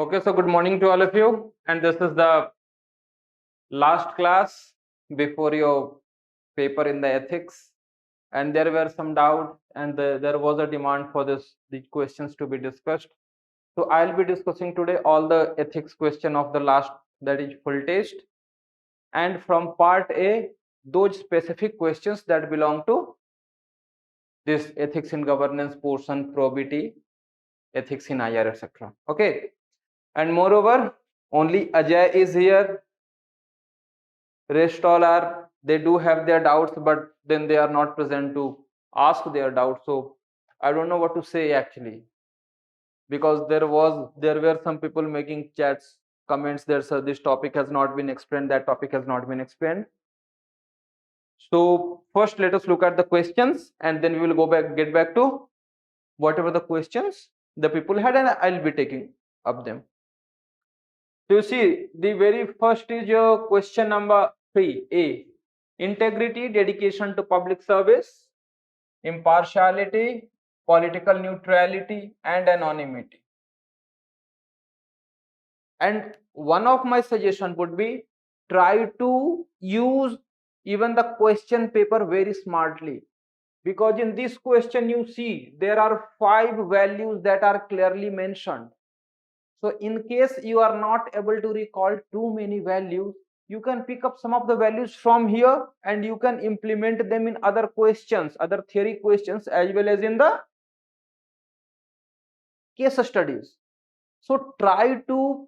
Okay, so good morning to all of you, and this is the last class before your paper in the ethics, and there were some doubts, and there was a demand for the questions to be discussed. So I'll be discussing today all the ethics question of the last, that is full test, and from part A, those specific questions that belong to this ethics in governance portion, probity, ethics in IR, etc. Okay, and moreover, only Ajay is here. Rest all are, they do have their doubts, but then they are not present to ask their doubts. So I don't know what to say actually, because there were some people making chats, comments there, so this topic has not been explained, that topic has not been explained. So first let us look at the questions, and then we will get back to whatever the questions the people had, and I'll be taking up them. So you see, the very first is your question number 3A. Integrity, dedication to public service, impartiality, political neutrality, and anonymity. And one of my suggestion would be, try to use even the question paper very smartly, because in this question you see there are 5 values that are clearly mentioned. So in case you are not able to recall too many values, you can pick up some of the values from here and you can implement them in other questions, other theory questions, as well as in the case studies. So try to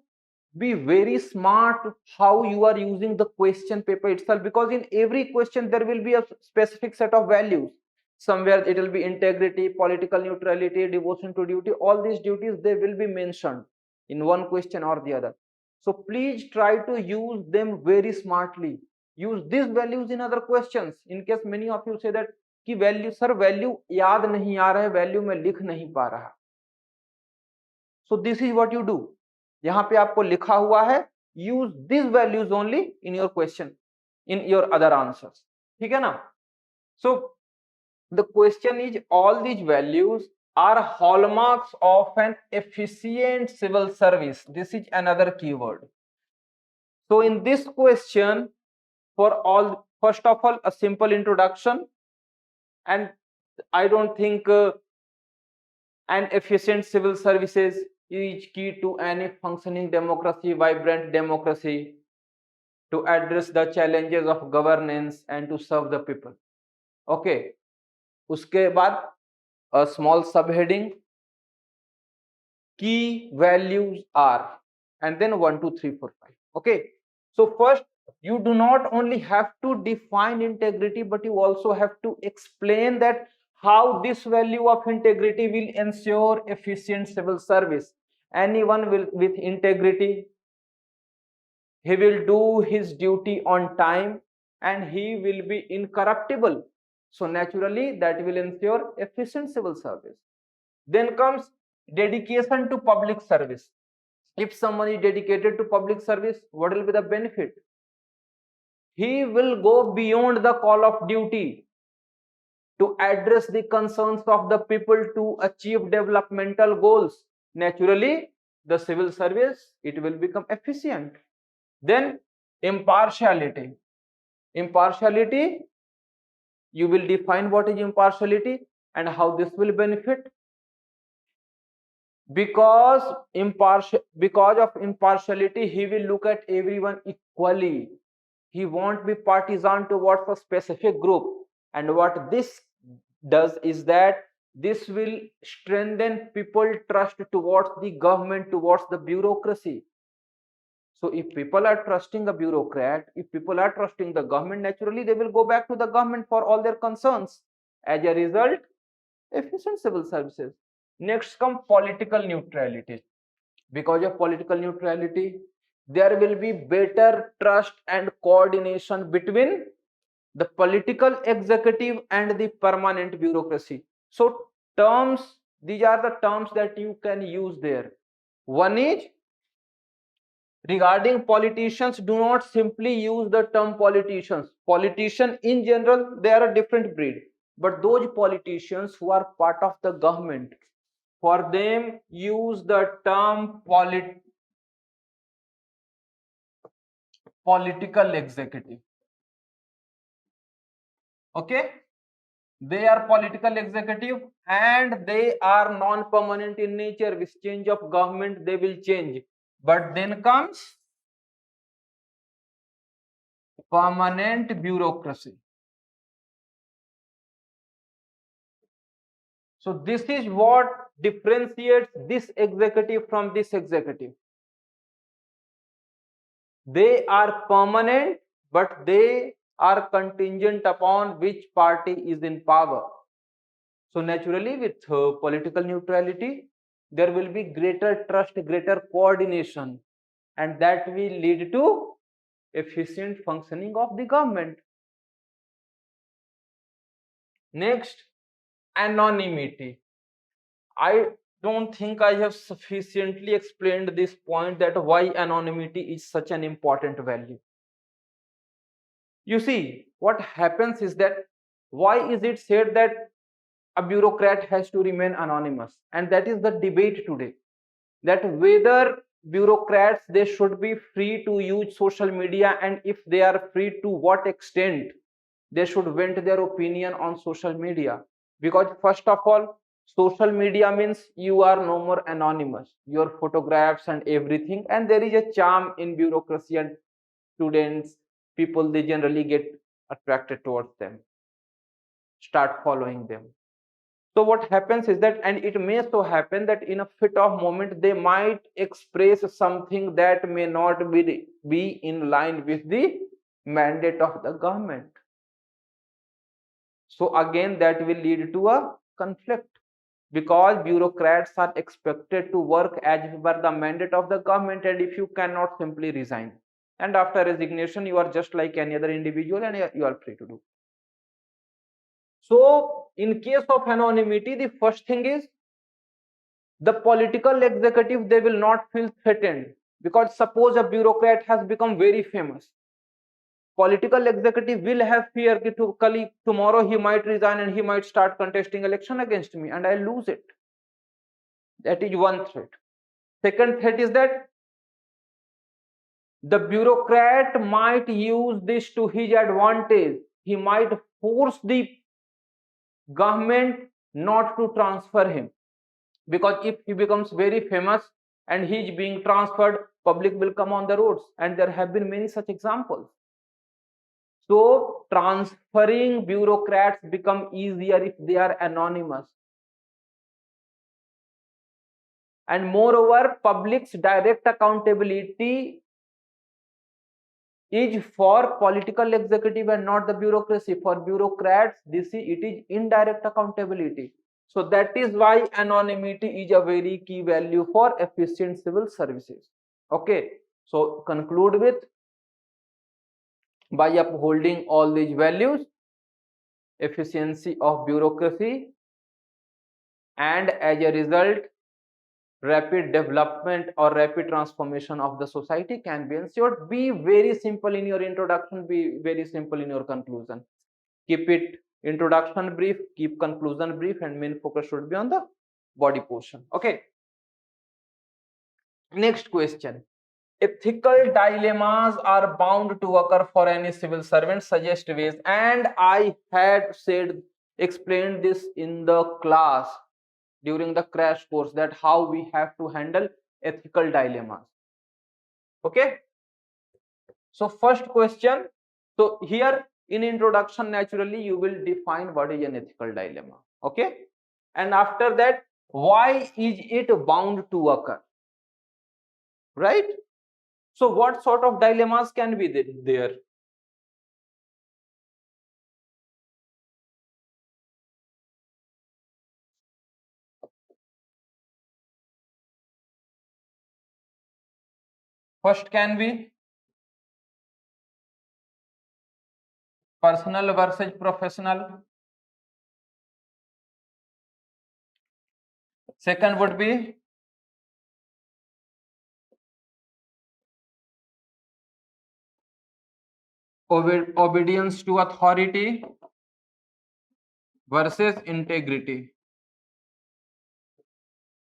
be very smart how you are using the question paper itself, because in every question there will be a specific set of values. Somewhere it will be integrity, political neutrality, devotion to duty. All these duties, they will be mentioned in one question or the other. So please try to use them very smartly. Use these values in other questions. In case many of you say that कि value sir value याद नहीं आ रहा है, value में लिख नहीं पा रहा. So this is what you do. यहाँ पे आपको लिखा हुआ है, use these values only in your question, in your other answers. ठीक है ना? So the question is, all these values are hallmarks of an efficient civil service. This is another keyword. So in this question, for all, first of all, a simple introduction, and I don't think an efficient civil services is key to any functioning democracy, vibrant democracy, to address the challenges of governance and to serve the people. Okay, उसके बाद a small subheading, key values are, and then 1 2 3 4 5. Okay, so first, you do not only have to define integrity, but you also have to explain that how this value of integrity will ensure efficient civil service. Anyone with integrity, he will do his duty on time and he will be incorruptible. So naturally that will ensure efficient civil service. Then comes dedication to public service. If someone is dedicated to public service, what will be the benefit? He will go beyond the call of duty to address the concerns of the people to achieve developmental goals. Naturally, the civil service, it will become efficient. Then impartiality. Impartiality, you will define what is impartiality and how this will benefit. Because of impartiality, he will look at everyone equally. He won't be partisan towards a specific group. And what this does is that this will strengthen people trust towards the government, towards the bureaucracy. So if people are trusting a bureaucrat, if people are trusting the government, naturally they will go back to the government for all their concerns. As a result, efficient civil services. Next come political neutrality. Because of political neutrality, there will be better trust and coordination between the political executive and the permanent bureaucracy. So terms, these are the terms that you can use there. One is, regarding politicians, do not simply use the term politicians. Politician in general, they are a different breed. But those politicians who are part of the government, for them, use the term political executive. Okay, they are political executive and they are non-permanent in nature. With change of government they will change, but then comes permanent bureaucracy. So this is what differentiates this executive from this executive. They are permanent, but they are contingent upon which party is in power. So naturally, with political neutrality, there will be greater trust, greater coordination, and that will lead to efficient functioning of the government. Next, anonymity. I don't think I have sufficiently explained this point, that why anonymity is such an important value. You see, what happens is that why is it said that a bureaucrat has to remain anonymous? And that is the debate today, that whether bureaucrats, they should be free to use social media, and if they are free, to what extent they should vent their opinion on social media. Because first of all, social media means you are no more anonymous, your photographs and everything, and there is a charm in bureaucracy, and students, people, they generally get attracted towards them, start following them. So what happens is that, and it may so happen that in a fit of moment they might express something that may not be in line with the mandate of the government. So again, that will lead to a conflict, because bureaucrats are expected to work as per the mandate of the government, and if you cannot, simply resign, and after resignation you are just like any other individual and you are free to do. So in case of anonymity, the first thing is the political executive, they will not feel threatened, because suppose a bureaucrat has become very famous, political executive will have fear that tomorrow he might resign and he might start contesting election against me and I lose it. That is one threat. Second threat is that the bureaucrat might use this to his advantage. He might force the government not to transfer him, because if he becomes very famous and he is being transferred, public will come on the roads, and there have been many such examples. So transferring bureaucrats become easier if they are anonymous. And moreover, public's direct accountability is for political executive and not the bureaucracy. For bureaucrats, it is indirect accountability. So that is why anonymity is a very key value for efficient civil services. Okay, so conclude with, by upholding all these values, efficiency of bureaucracy, and as a result, rapid development or rapid transformation of the society can be ensured. Be very simple in your introduction, be very simple in your conclusion. Keep it introduction brief, keep conclusion brief, and main focus should be on the body portion. Okay, next question. Ethical dilemmas are bound to occur for any civil servant. Suggest ways. And I had explained this in the class during the crash course, that how we have to handle ethical dilemmas. Okay, so first question. So here in introduction, naturally you will define what is an ethical dilemma. Okay, and after that, why is it bound to occur, right? So what sort of dilemmas can be there? First can be personal versus professional. Second would be obedience to authority versus integrity.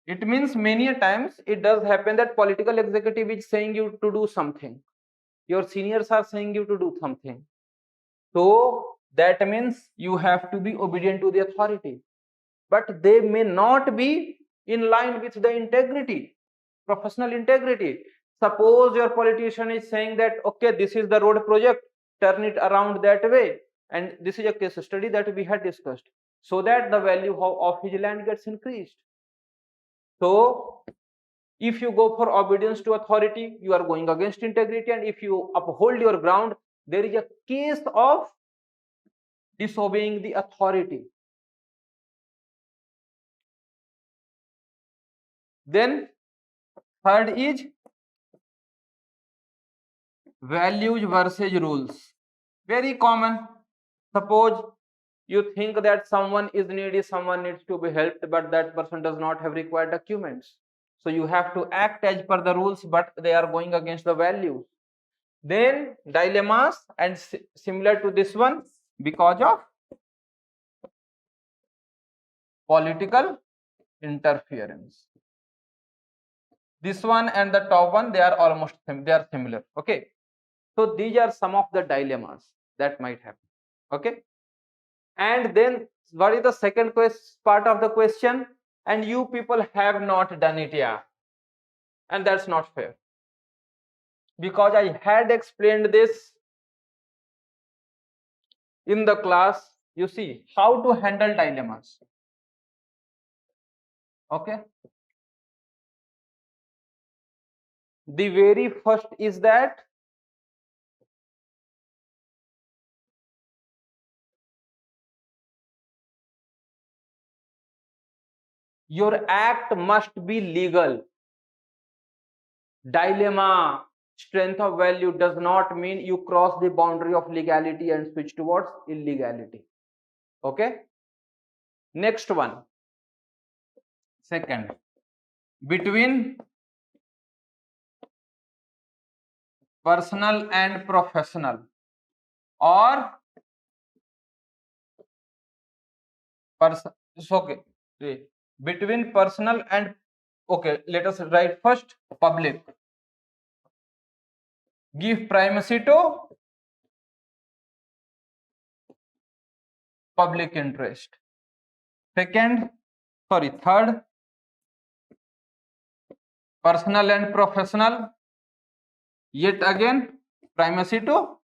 It means many a times it does happen that political executive is saying you to do something, your seniors are saying you to do something. So that means you have to be obedient to the authority, but they may not be in line with the integrity, professional integrity. Suppose your politician is saying that, okay, this is the road project, turn it around that way. And this is a case study that we had discussed, so that the value of his land gets increased. So if you go for obedience to authority, you are going against integrity, and if you uphold your ground, there is a case of disobeying the authority. Then third is values versus rules. Very common. Suppose you think that someone is needy, someone needs to be helped, but that person does not have required documents. So you have to act as per the rules, but they are going against the values. Then dilemmas, and similar to this one, because of political interference. This one and the top one, they are almost similar. Okay, so these are some of the dilemmas that might happen. Okay, and then what is the second part of the question? And you people have not done it yet, and that's not fair, because I had explained this in the class. You see how to handle dilemmas. Okay, the very first is that your act must be legal. Dilemma, strength of value does not mean you cross the boundary of legality and switch towards illegality. Okay, next one, second, between personal and professional, or okay, between personal and, okay, let us write first public. Give primacy to public interest. Third, personal and professional, yet again primacy to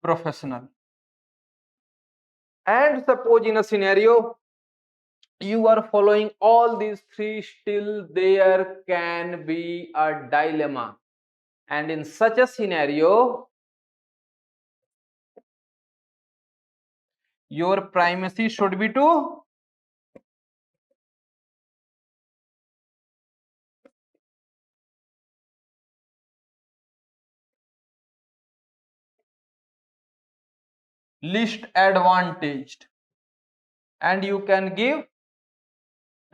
professional. And suppose in a scenario you are following all these three, still there can be a dilemma, and in such a scenario your primacy should be to least advantaged, and you can give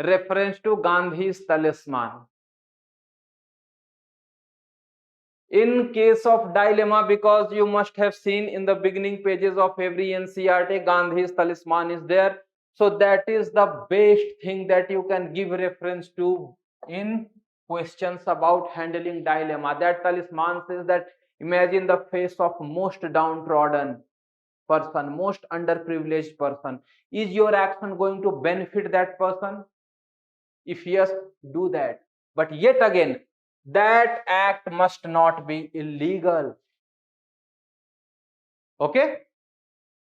reference to Gandhi's talisman. In case of dilemma, because you must have seen in the beginning pages of every NCERT, Gandhi's talisman is there. So that is the best thing that you can give reference to in questions about handling dilemma. That talisman says that imagine the face of most downtrodden person, most underprivileged person. Is your action going to benefit that person? If yes, do that. But yet again, that act must not be illegal. Okay,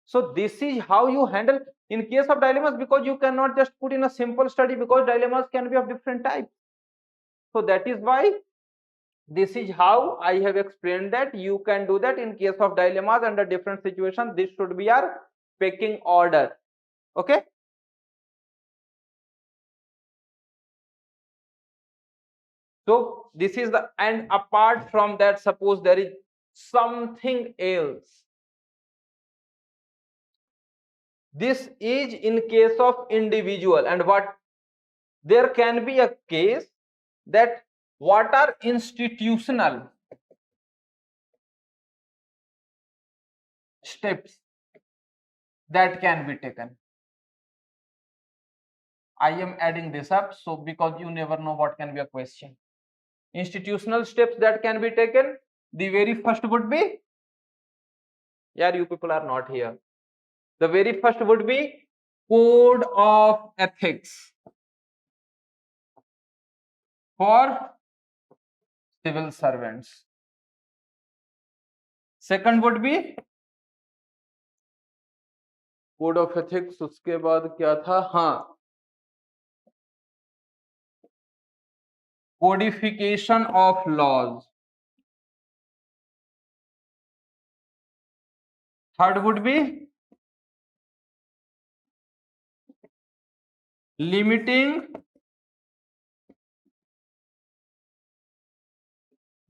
so this is how you handle in case of dilemmas, because you cannot just put in a simple study, because dilemmas can be of different types. So that is why this is how I have explained that you can do that in case of dilemmas under different situations. This should be our pecking order. Okay, so this is the, and apart from that, suppose there is something else. This is in case of individual, and what there can be a case that what are institutional steps that can be taken. I am adding this up, so because you never know what can be a question. Institutional steps that can be taken, The very first would be, yeah, you people are not here. The very first would be code of ethics for civil servants. Second would be code of ethics, उसके बाद क्या था, हाँ, codification of laws. Third would be limiting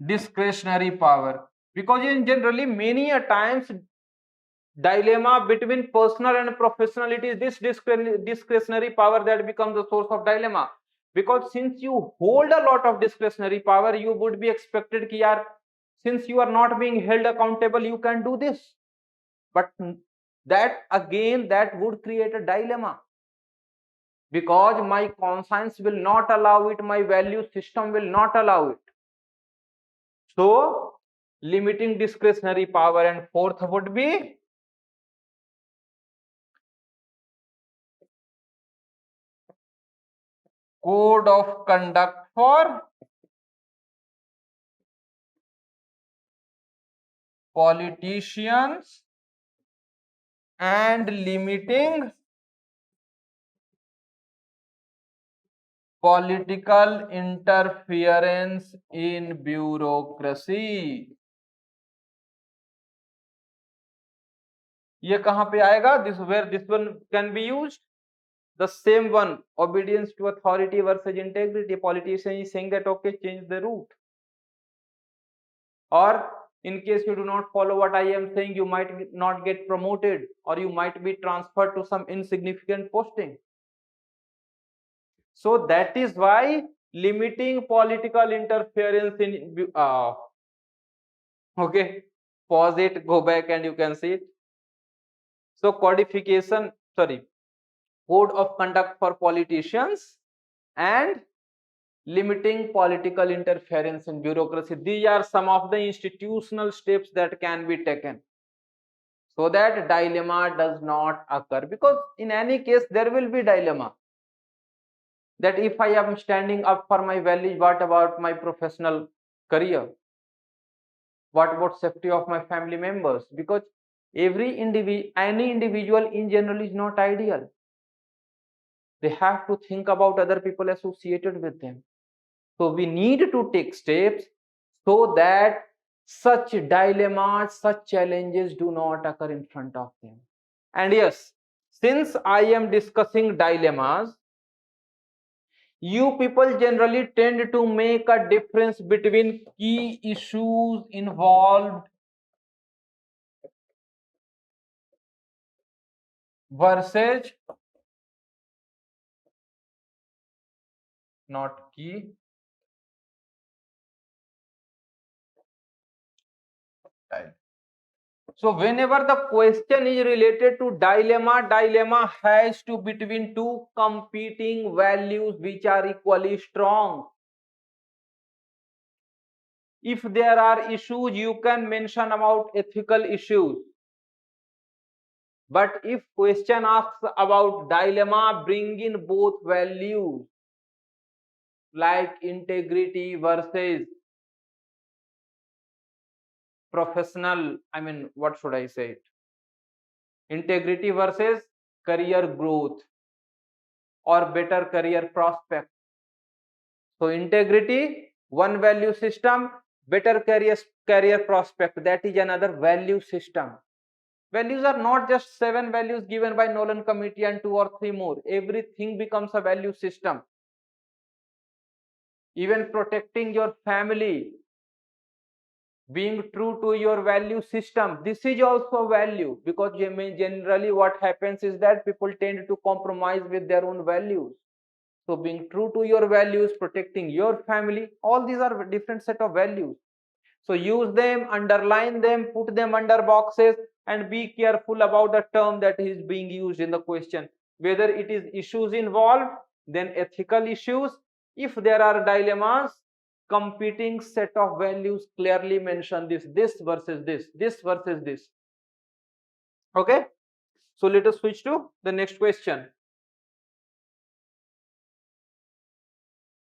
discretionary power, because in generally many a times dilemma between personal and professional, it is this discretionary power that becomes the source of dilemma. Because since you hold a lot of discretionary power, you would be expected ki yaar, since you are not being held accountable, you can do this, but that again, that would create a dilemma, because my conscience will not allow it, my value system will not allow it. So limiting discretionary power. And fourth would be code of conduct for politicians and limiting political interference in bureaucracy. ये कहां पे आएगा? This where this one can be used. The same one, obedience to authority versus integrity. Politician is saying that okay, change the route, or in case you do not follow what I am saying, you might not get promoted, or you might be transferred to some insignificant posting. So that is why limiting political interference in okay, pause it, go back and you can see it. So codification, sorry, code of conduct for politicians and limiting political interference in bureaucracy. These are some of the institutional steps that can be taken so that dilemma does not occur, because in any case there will be dilemma, that if I am standing up for my values, what about my professional career? What about safety of my family members? Because any individual in general is not ideal. They have to think about other people associated with them. So we need to take steps so that such dilemmas, such challenges do not occur in front of them. And yes, since I am discussing dilemmas, you people generally tend to make a difference between key issues involved versus not key. So whenever the question is related to dilemma, dilemma has to between two competing values which are equally strong. If there are issues, you can mention about ethical issues. But if question asks about dilemma, bring in both values like integrity versus professional, what should I say it? Integrity versus career growth or better career prospect. So integrity, one value system, better career prospect, that is another value system. Values are not just 7 values given by Nolan committee and 2 or 3 more. Everything becomes a value system. Even protecting your family, being true to your value system, this is also value, because generally what happens is that people tend to compromise with their own values. So being true to your values, protecting your family, all these are different set of values. So use them, underline them, put them under boxes, and be careful about the term that is being used in the question. Whether it is issues involved, then ethical issues. If there are dilemmas, competing set of values clearly mention this versus this versus this. Okay, so let us switch to the next question.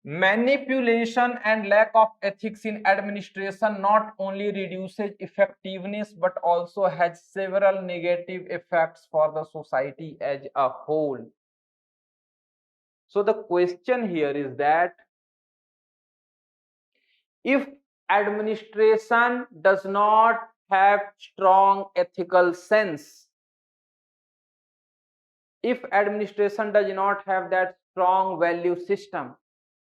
Manipulation and lack of ethics in administration not only reduces effectiveness but also has several negative effects for the society as a whole. So the question here is that if administration does not have strong ethical sense, if administration does not have that strong value system,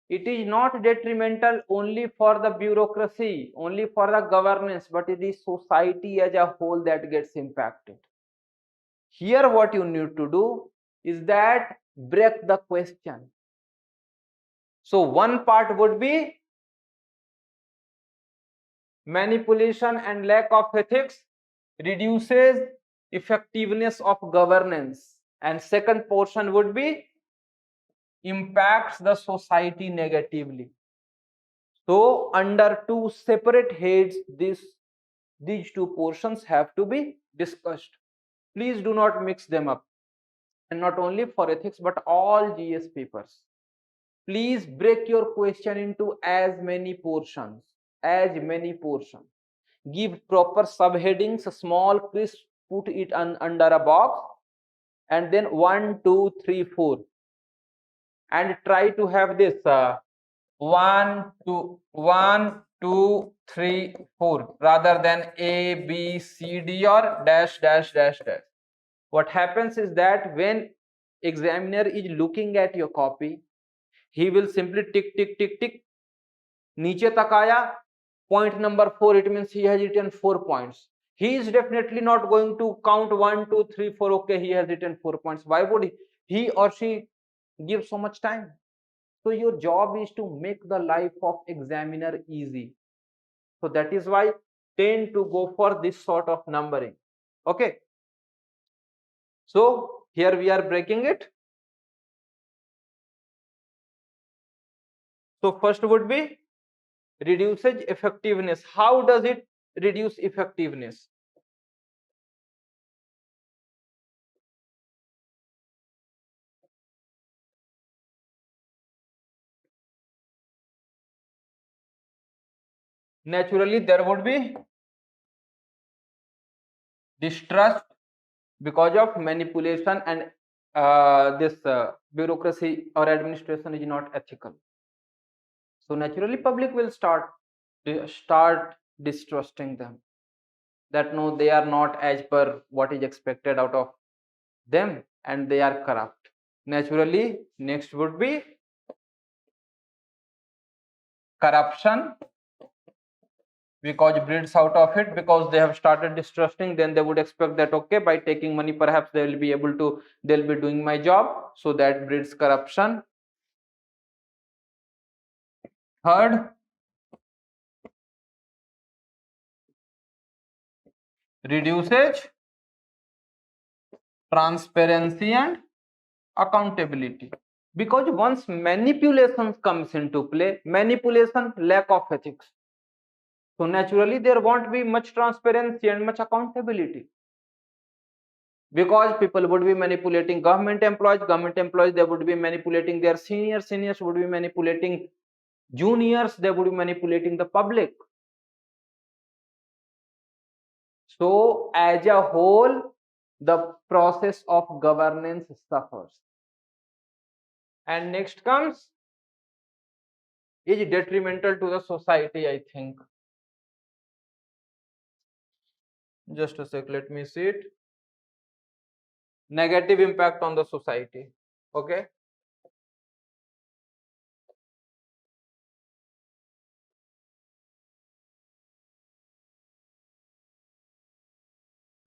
it is not detrimental only for the bureaucracy, only for the governance, but it is society as a whole that gets impacted. Here what you need to do is that break the question. So one part would be manipulation and lack of ethics reduces effectiveness of governance, and second portion would be impacts the society negatively. So under two separate heads, these two portions have to be discussed. Please do not mix them up, and not only for ethics but all GS papers. Please break your question into as many portions. Give proper subheadings, small, crisp, put it under a box, and then 1, 2, 3, 4, and try to have this 1, 2, 3, 4 rather than A, B, C, D or dash dash dash dash. What happens is that when examiner is looking at your copy, he will simply tick tick tick tick, नीचे तक आया, point number 4, it means he has written 4 points. He is definitely not going to count 1, 2, 3, 4. Okay, he has written 4 points. Why would he or she give so much time? So your job is to make the life of examiner easy. So that is why tend to go for this sort of numbering. Okay. So here we are breaking it. So first would be reduces effectiveness. How does it reduce effectiveness? Naturally there would be distrust because of manipulation, and this bureaucracy or administration is not ethical. So naturally public will start distrusting them, that no, they are not as per what is expected out of them and they are corrupt. Naturally next would be corruption, because breeds out of it, because they have started distrusting, then they would expect that okay, by taking money perhaps they will be able to, they'll be doing my job, so that breeds corruption. Third, reduces transparency and accountability, because once manipulation comes into play, manipulation, lack of ethics, so naturally there won't be much transparency and much accountability, because people would be manipulating government employees they would be manipulating their seniors would be manipulating juniors, they would be manipulating the public. So as a whole the process of governance suffers. And next comes is detrimental to the society, I think. Just a sec, let me see it. Negative impact on the society. Okay.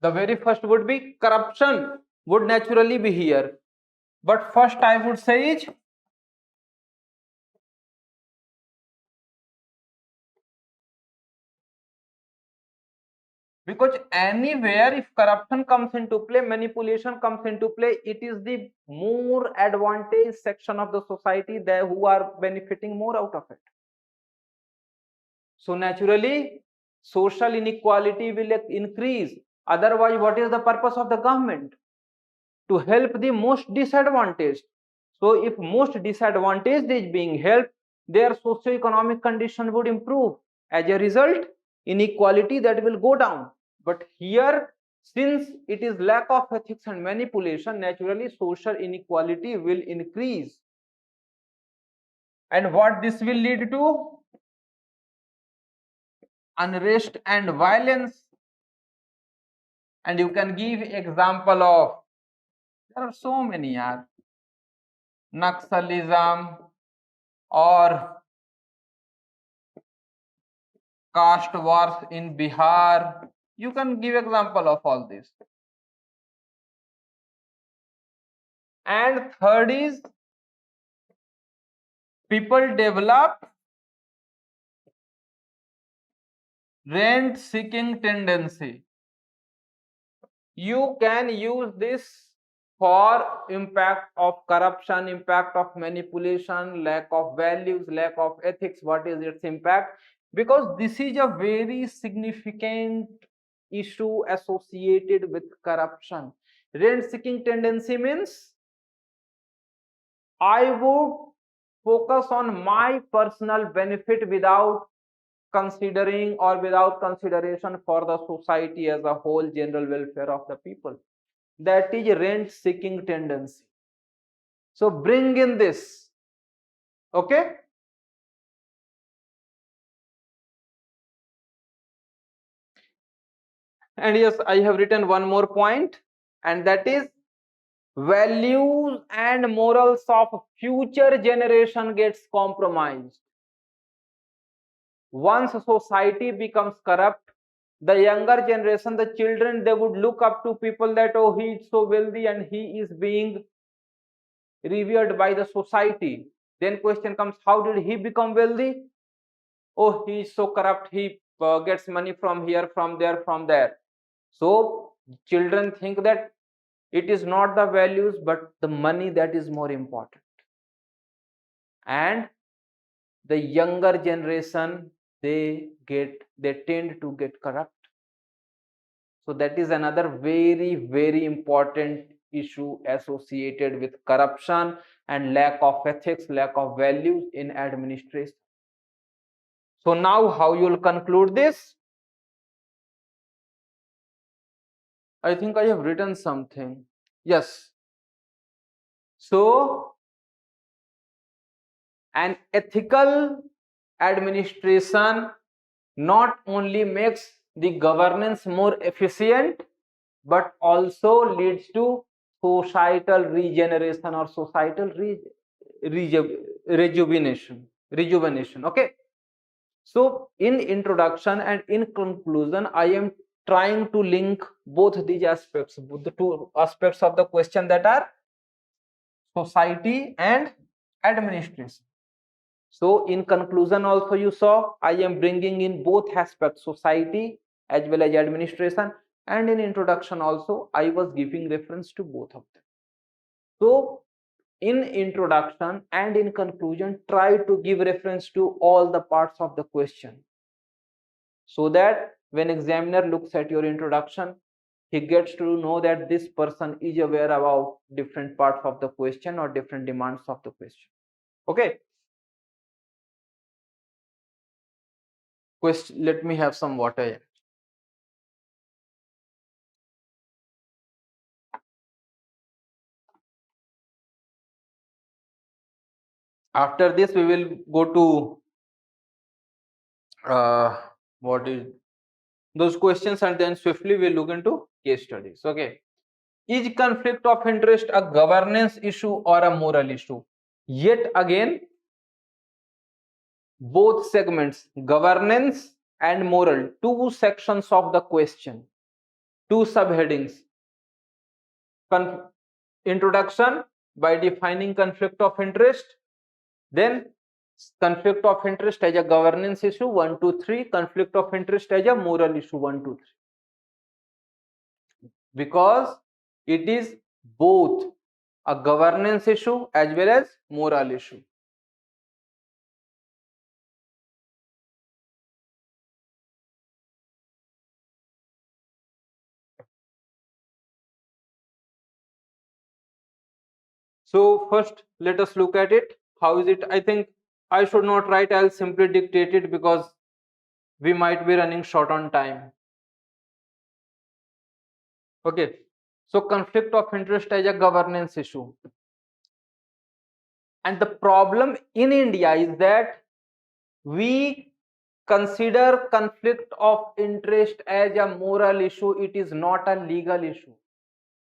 The very first would be corruption would naturally be here. But first I would say is because anywhere if corruption comes into play, manipulation comes into play, it is the more advantaged section of the society there who are benefiting more out of it. So naturally, social inequality will increase. Otherwise, what is the purpose of the government? To help the most disadvantaged. So if most disadvantaged is being helped, their socio-economic condition would improve. As a result, inequality that will go down. But here, since it is lack of ethics and manipulation, naturally social inequality will increase. And what this will lead to? Unrest and violence. And you can give example of, there are so many, Naxalism or caste wars in Bihar. You can give example of all this. And third is, people develop rent seeking tendency. You can use this for impact of corruption, impact of manipulation, lack of values, lack of ethics. What is its impact? Because this is a very significant issue associated with corruption. Rent seeking tendency means I would focus on my personal benefit without considering or without consideration for the society as a whole, general welfare of the people. That is rent seeking tendency. So bring in this. Okay. And yes, I have written one more point, and that is values and morals of future generation gets compromised. Once society becomes corrupt, the younger generation, the children, they would look up to people that, oh, he is so wealthy and he is being revered by the society. Then question comes, how did he become wealthy? Oh, he is so corrupt, he gets money from here, from there, from there. So children think that it is not the values but the money that is more important. And the younger generation, they tend to get corrupt. So that is another very, very important issue associated with corruption and lack of ethics, lack of values in administration. So now how you will conclude this? I think I have written something. Yes. So an ethical administration not only makes the governance more efficient, but also leads to societal regeneration or societal rejuvenation. Okay. So in introduction and in conclusion, I am trying to link both these aspects, both the two aspects of the question, that are society and administration. So in conclusion also you saw I am bringing in both aspects, society as well as administration, and in introduction also I was giving reference to both of them. So in introduction and in conclusion, try to give reference to all the parts of the question, so that when examiner looks at your introduction, he gets to know that this person is aware about different parts of the question or different demands of the question. Okay. Question, let me have some water. After this we will go to what is those questions, and then swiftly we'll look into case studies. Okay. Is conflict of interest a governance issue or a moral issue? Yet again, both segments, governance and moral, two sections of the question, two subheadings. Introduction by defining conflict of interest, then conflict of interest as a governance issue 1 2 3, conflict of interest as a moral issue 1 2 3, because it is both a governance issue as well as moral issue. So first, let us look at it. How is it? I think I should not write. I'll simply dictate it because we might be running short on time. Okay. So conflict of interest is a governance issue. And the problem in India is that we consider conflict of interest as a moral issue. It is not a legal issue.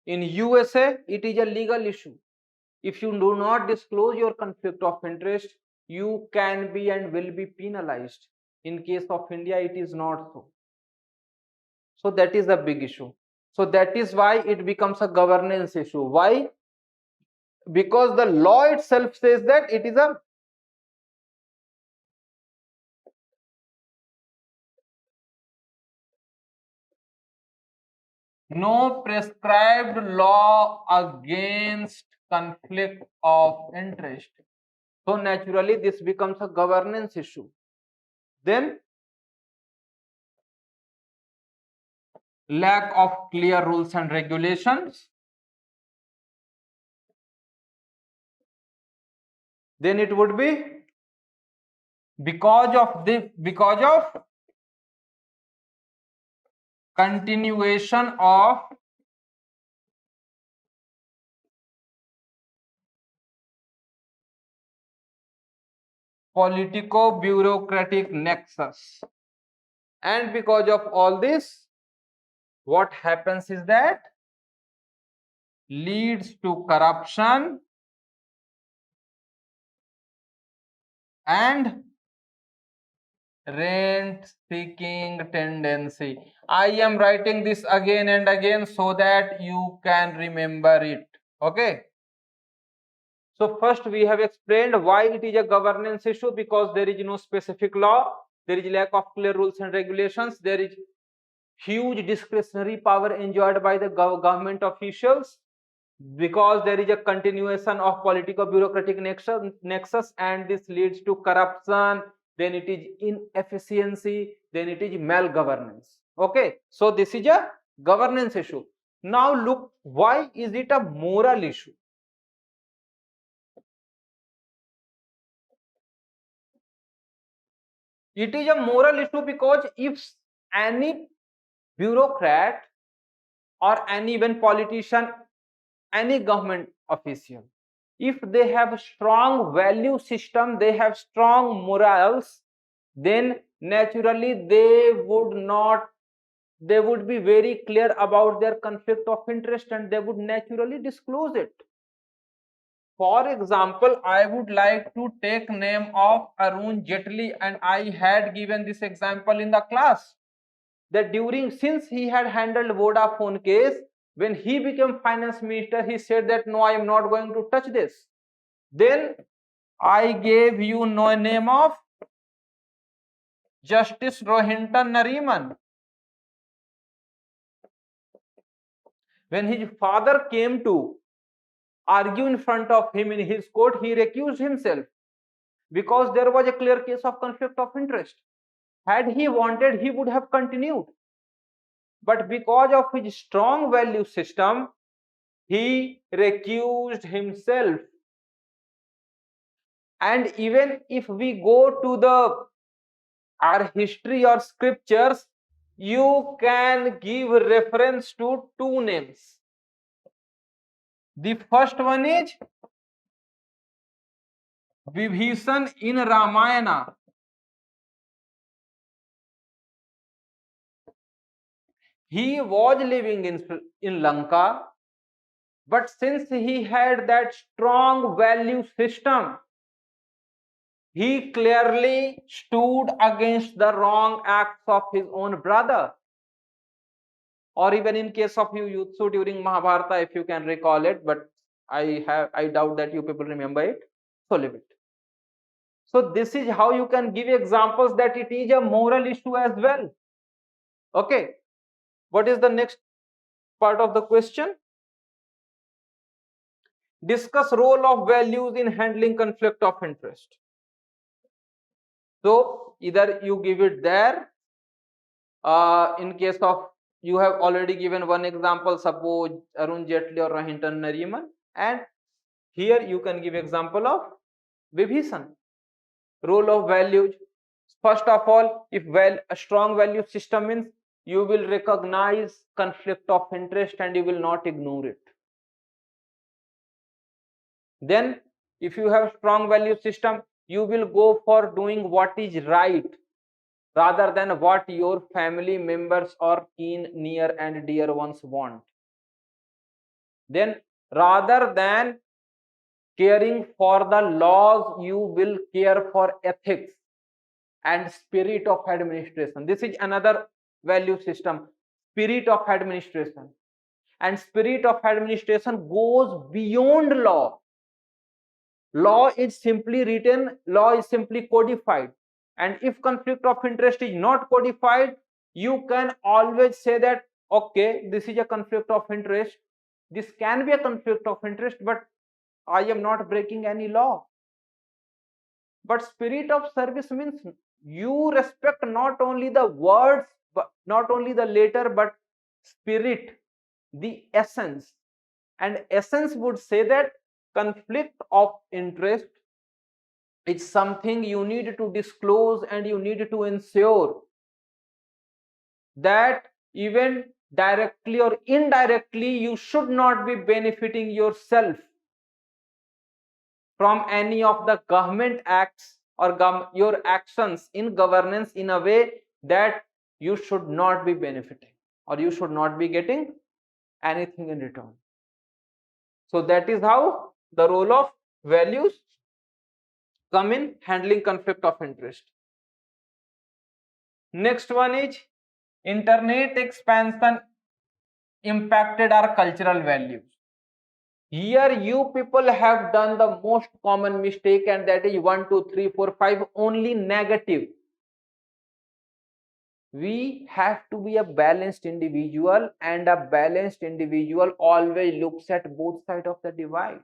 In USA, it is a legal issue. If you do not disclose your conflict of interest, you can be and will be penalized. In case of India, it is not so. So that is a big issue. So that is why it becomes a governance issue. Why? Because the law itself says that it is a no prescribed law against conflict of interest. So naturally this becomes a governance issue. Then lack of clear rules and regulations. Then it would be because of continuation of politico-bureaucratic nexus. And because of all this, what happens is that leads to corruption and rent seeking tendency. I am writing this again and again so that you can remember it. Okay. So first we have explained why it is a governance issue, because there is no specific law, there is lack of clear rules and regulations, there is huge discretionary power enjoyed by the government officials, because there is a continuation of political bureaucratic nexus, and this leads to corruption, then it is inefficiency, then it is malgovernance. Okay, so this is a governance issue. Now look, why is it a moral issue? It is a moral issue because if any bureaucrat or any even politician, any government official, if they have a strong value system, they have strong morals, then naturally they would be very clear about their conflict of interest and they would naturally disclose it. For example, I would like to take name of Arun Jaitley, and I had given this example in the class that since he had handled Vodafone case, when he became finance minister, he said that no, I am not going to touch this. Then I gave you no name of Justice Rohinton Nariman. When his father came to argue in front of him in his court, he recused himself because there was a clear case of conflict of interest. Had he wanted, he would have continued. But because of his strong value system, he recused himself. And even if we go to our history or scriptures, you can give reference to two names. The first one is Vibhishan in Ramayana. He was living in Lanka, but since he had that strong value system, he clearly stood against the wrong acts of his own brother. Or even in case of Yutsu during Mahabharata, if you can recall it, but I doubt that you people remember it. So leave it. So this is how you can give examples that it is a moral issue as well. Okay. What is the next part of the question? Discuss role of values in handling conflict of interest. So either you give it there, in case of you have already given one example, suppose Arun Jaitley or Rohinton Nariman, and Here you can give example of Vibhishan. Role of values. First of all, if a strong value system means you will recognize conflict of interest and you will not ignore it. Then if you have strong value system, you will go for doing what is right rather than what your family members or keen, near and dear ones want. Then rather than caring for the laws, you will care for ethics and spirit of administration. This is another value system, spirit of administration. And spirit of administration goes beyond law. Law is simply written, law is simply codified. And if conflict of interest is not codified, you can always say that, okay, this is a conflict of interest. This can be a conflict of interest, but I am not breaking any law. But spirit of service means you respect not only the words, but not only the letter, but spirit, the essence. And essence would say that conflict of interest is something you need to disclose and you need to ensure that even directly or indirectly you should not be benefiting yourself from any of the government acts or your actions in governance in a way that you should not be benefiting or you should not be getting anything in return. So that is how the role of values come in handling conflict of interest. Next one is internet expansion impacted our cultural values. Here you people have done the most common mistake, and that is 1, 2, 3, 4, 5 only negative. We have to be a balanced individual, and a balanced individual always looks at both sides of the divide.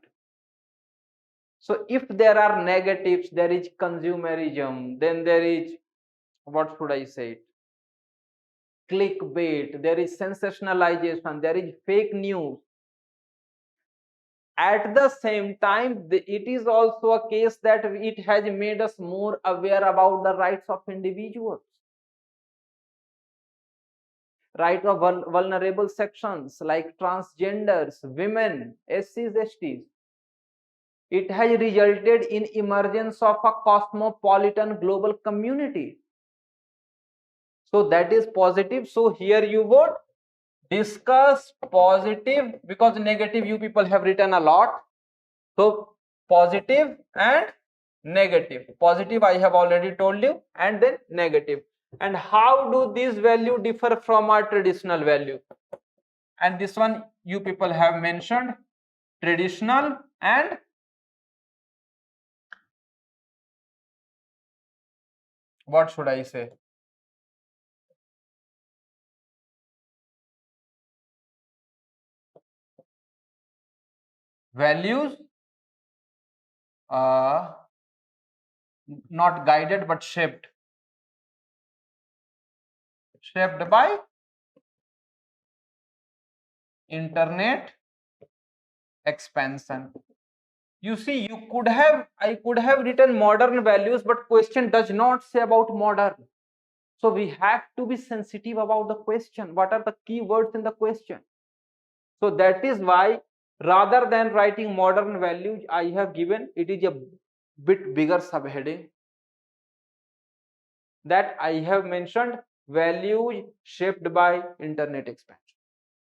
So if there are negatives, there is consumerism, then there is, what should I say, clickbait, there is sensationalization, there is fake news. At the same time, it is also a case that it has made us more aware about the rights of individuals, right of vulnerable sections like transgenders, women, SCs, STs. It has resulted in emergence of a cosmopolitan global community. So that is positive. So here you would discuss positive, because negative you people have written a lot. So positive and negative. Positive I have already told you, and then negative. And how do these value differ from our traditional value? And this one you people have mentioned, traditional and what should I say? Values not guided but shaped by internet expansion. You see, I could have written modern values, but question does not say about modern. So we have to be sensitive about the question. What are the key words in the question? So that is why rather than writing modern values, I have given it is a bit bigger subheading that I have mentioned values shaped by internet expansion.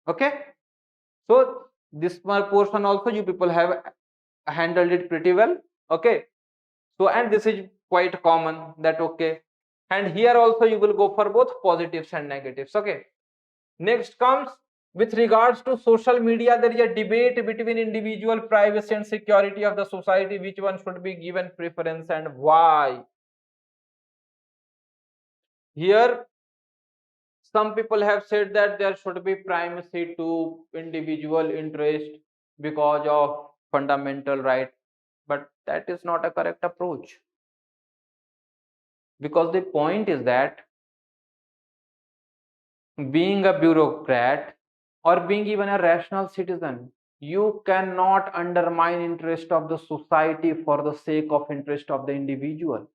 Okay. So this portion also you people have handled it pretty well. Okay. So and this is quite common that okay. And here also you will go for both positives and negatives. Okay. Next comes with regards to social media, there is a debate between individual privacy and security of the society. Which one should be given preference and why? Here some people have said that there should be primacy to individual interest because of fundamental right, but that is not a correct approach, because the point is that being a bureaucrat or being even a rational citizen, You cannot undermine interest of the society for the sake of interest of the individual,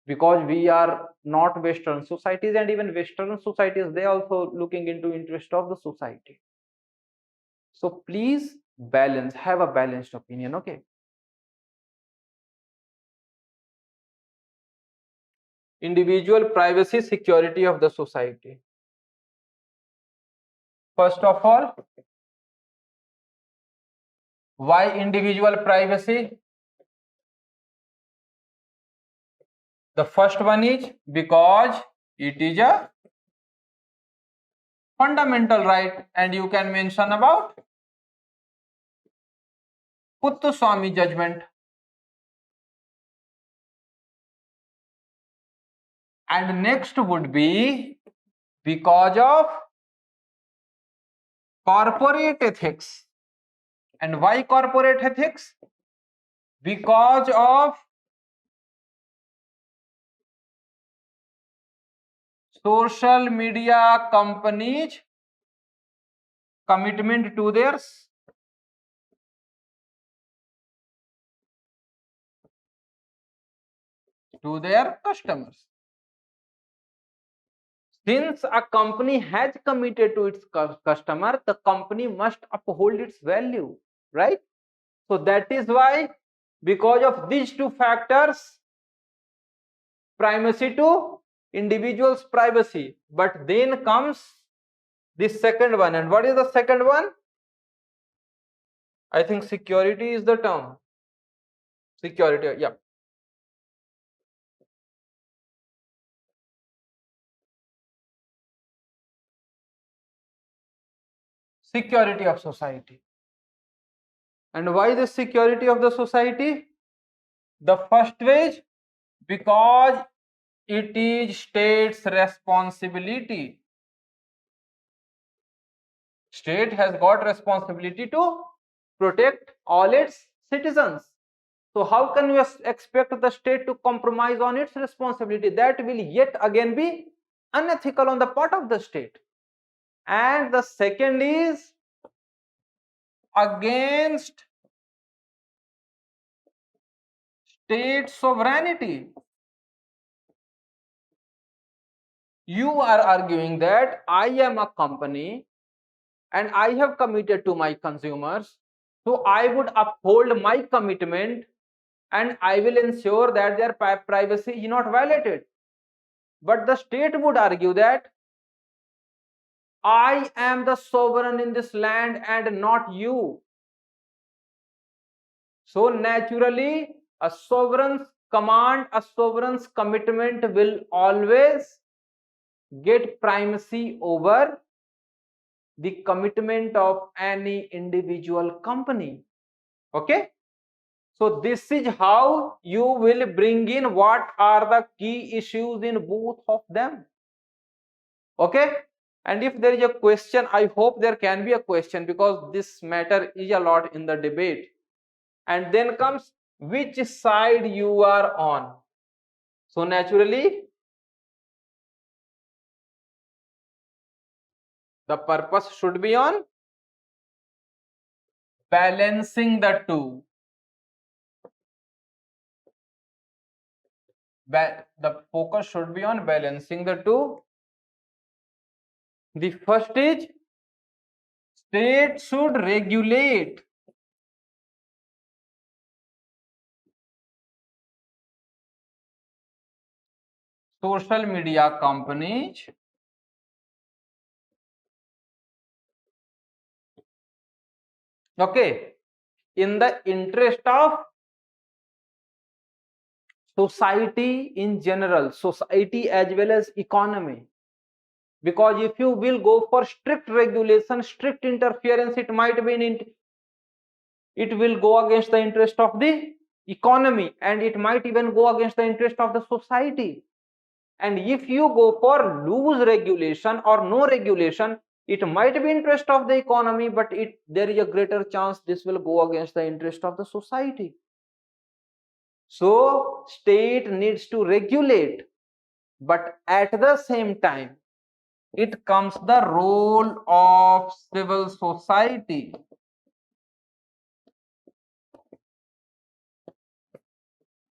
because we are not Western societies, and even Western societies, they also looking into interest of the society. So please balance, have a balanced opinion. Okay. Individual privacy, security of the society. First of all, why individual privacy? The first one is because it is a fundamental right, and you can mention about Swami judgment. And next would be because of corporate ethics. And why corporate ethics? Because of social media companies' commitment to their customers. Since a company has committed to its customer, the company must uphold its value, right? So that is why, because of these two factors, primacy to individual's privacy. But then comes the second one. And what is the second one? I think security is the term. Security, yeah. Security of society. And why the security of the society? The first way, because it is state's responsibility. State has got responsibility to protect all its citizens. So how can you expect the state to compromise on its responsibility? That will yet again be unethical on the part of the state. And the second is against state sovereignty. You are arguing that I am a company and I have committed to my consumers, so I would uphold my commitment and I will ensure that their privacy is not violated. But the state would argue that I am the sovereign in this land and not you. So naturally, a sovereign's command, a sovereign's commitment will always get primacy over the commitment of any individual company. Okay. So this is how you will bring in what are the key issues in both of them. Okay. And if there is a question, I hope there can be a question, because this matter is a lot in the debate. And then comes which side you are on. So naturally, the purpose should be on balancing the two. The focus should be on balancing the two. The first is state should regulate social media companies okay, in the interest of society in general, society as well as economy. Because if you will go for strict regulation, strict interference, it might be it will go against the interest of the economy, and it might even go against the interest of the society. And if you go for loose regulation or no regulation, it might be interest of the economy, but there is a greater chance this will go against the interest of the society. So state needs to regulate, but at the same time it comes the role of civil society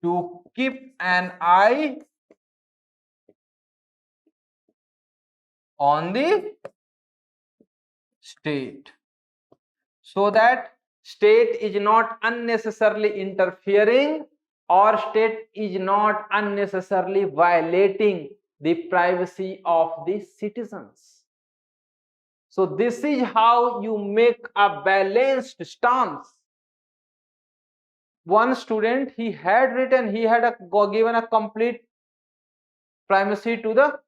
to keep an eye on the state, so that state is not unnecessarily interfering or state is not unnecessarily violating the privacy of the citizens. So this is how you make a balanced stance. One student, he had given a complete primacy to the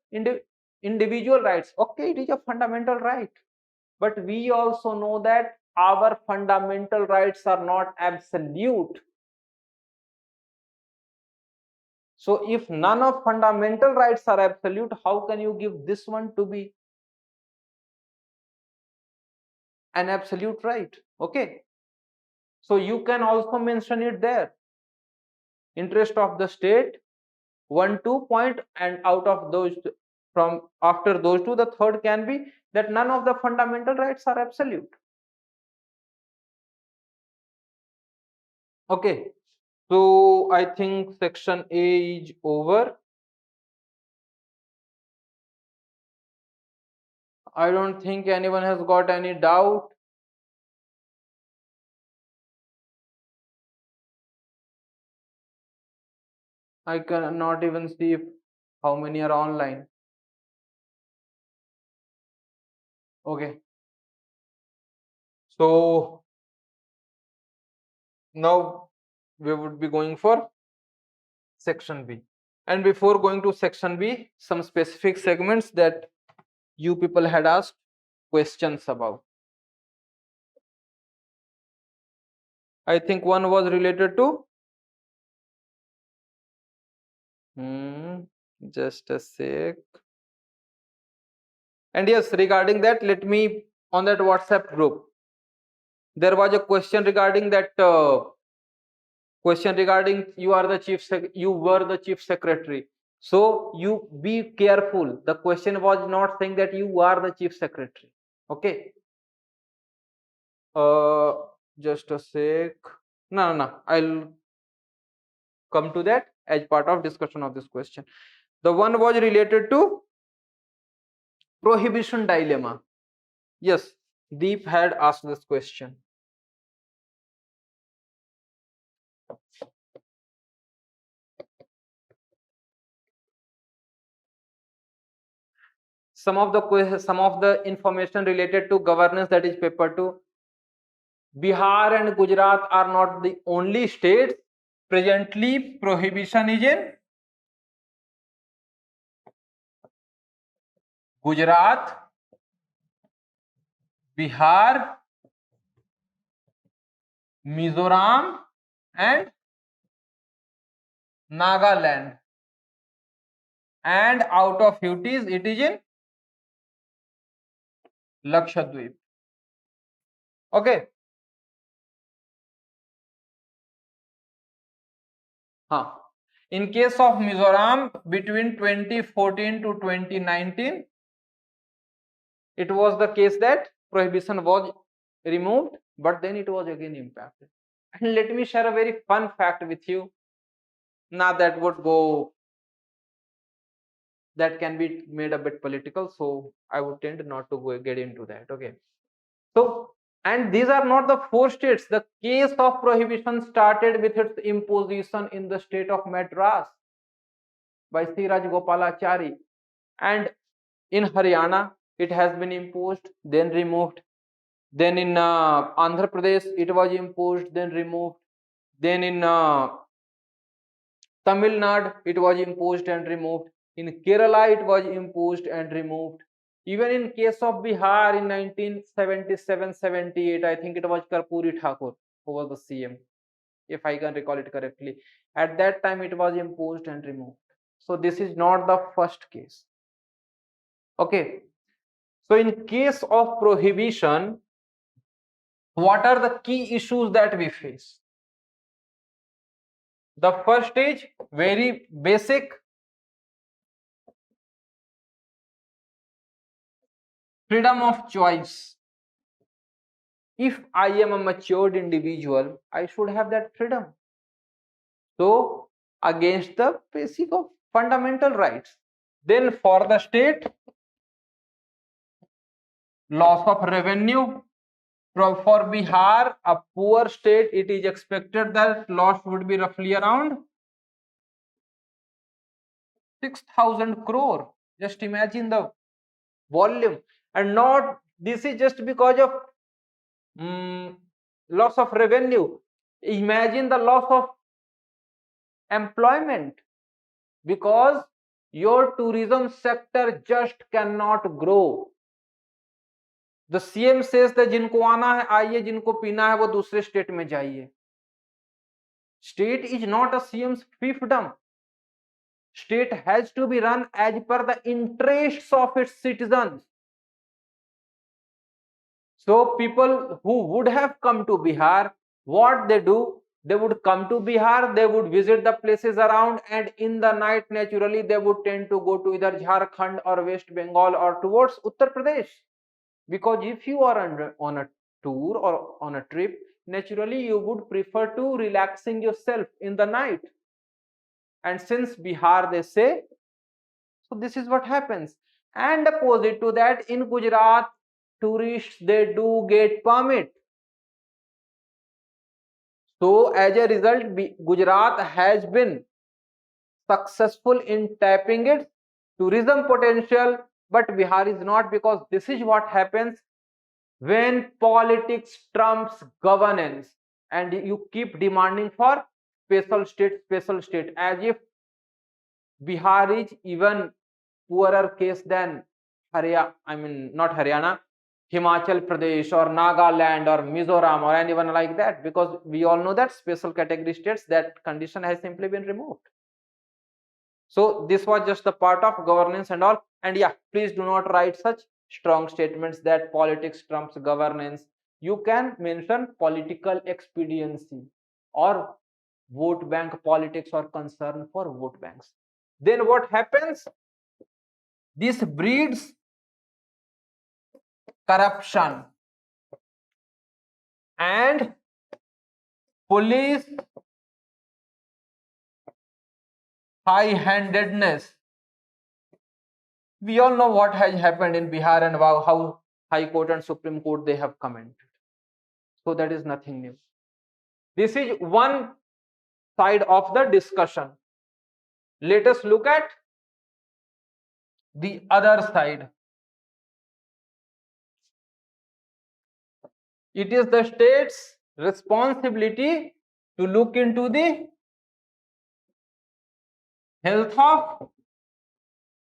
individual rights. Okay, it is a fundamental right, but we also know that our fundamental rights are not absolute. So if none of fundamental rights are absolute, how can you give this one to be an absolute right? Okay, so you can also mention it there, interest of the state, 1 2 point, and out of those, from after those two, the third can be that none of the fundamental rights are absolute. Okay, so I think section A is over. I don't think anyone has got any doubt. I cannot even see if how many are online. Okay, so now we would be going for section B. And before going to section B, some specific segments that you people had asked questions about. I think one was related to just a sec. And yes, regarding that, let me, on that WhatsApp group, there was a question regarding that you are the you were the chief secretary. So you be careful. The question was not saying that you are the chief secretary. Okay. Just a sec. No. I'll come to that as part of discussion of this question. The one was related to prohibition dilemma. Yes, Deep had asked this question. Some of the information related to governance, that is paper 2. Bihar and Gujarat are not the only states. Presently, prohibition is in Gujarat, Bihar, Mizoram, and Nagaland. And out of UTs, it is in Lakshadweep. Okay. In case of Mizoram, between 2014 to 2019, it was the case that prohibition was removed, but then it was again impacted. And let me share a very fun fact with you. Now that would go, that can be made a bit political, so I would tend not to get into that. Okay. So, and these are not the 4 states. The case of prohibition started with its imposition in the state of Madras by Sri Rajagopalachari, and in Haryana it has been imposed, then removed. Then in Andhra Pradesh it was imposed, then removed. Then in Tamil Nadu it was imposed and removed. In Kerala it was imposed and removed. Even in case of Bihar in 1977-78, I think it was Karpuri Thakur who was the CM, if I can recall it correctly. At that time it was imposed and removed. So this is not the first case. Okay. So in case of prohibition, what are the key issues that we face? The first is very basic. freedom of choice. If I am a matured individual, I should have that freedom. So, against the basic of fundamental rights. Then for the state, loss of revenue. For Bihar, a poor state, it is expected that loss would be roughly around 6,000 crore. Just imagine the volume. And not, this is just because of loss of revenue. Imagine the loss of employment, because your tourism sector just cannot grow. The CM says that जिनको आना है आइए, जिनको पीना है वो दूसरे state में जाइए. State is not a CM's fiefdom. State has to be run as per the interests of its citizens. So people who would have come to Bihar, what they do, they would come to Bihar, they would visit the places around, and in the night naturally they would tend to go to either Jharkhand or West Bengal or towards Uttar Pradesh. Because if you are on a tour or on a trip, naturally you would prefer to relaxing yourself in the night. And since Bihar they say, so this is what happens. And opposite to that, in Gujarat, tourists they do get permit. So as a result, Gujarat has been successful in tapping its tourism potential, but Bihar is not, because this is what happens when politics trumps governance and you keep demanding for special state, as if Bihar is even poorer case than not Haryana, Himachal Pradesh or Nagaland or Mizoram or anyone like that, because we all know that special category states, that condition has simply been removed. So this was just the part of governance and all. And yeah, please do not write such strong statements that politics trumps governance. You can mention political expediency or vote bank politics or concern for vote banks. Then what happens? This breeds corruption and police high-handedness. We all know what has happened in Bihar and how High Court and Supreme Court they have commented. So that is nothing new. This is one side of the discussion. Let us look at the other side. It is the state's responsibility to look into the health of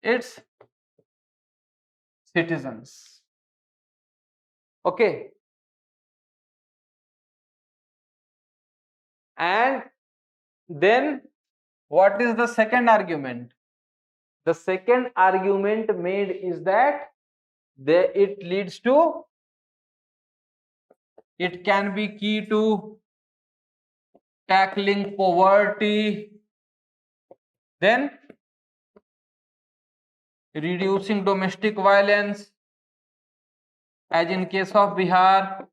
its citizens. Okay. And then what is the second argument? The second argument made is that it leads to, it can be key to tackling poverty, then reducing domestic violence, as in case of Bihar.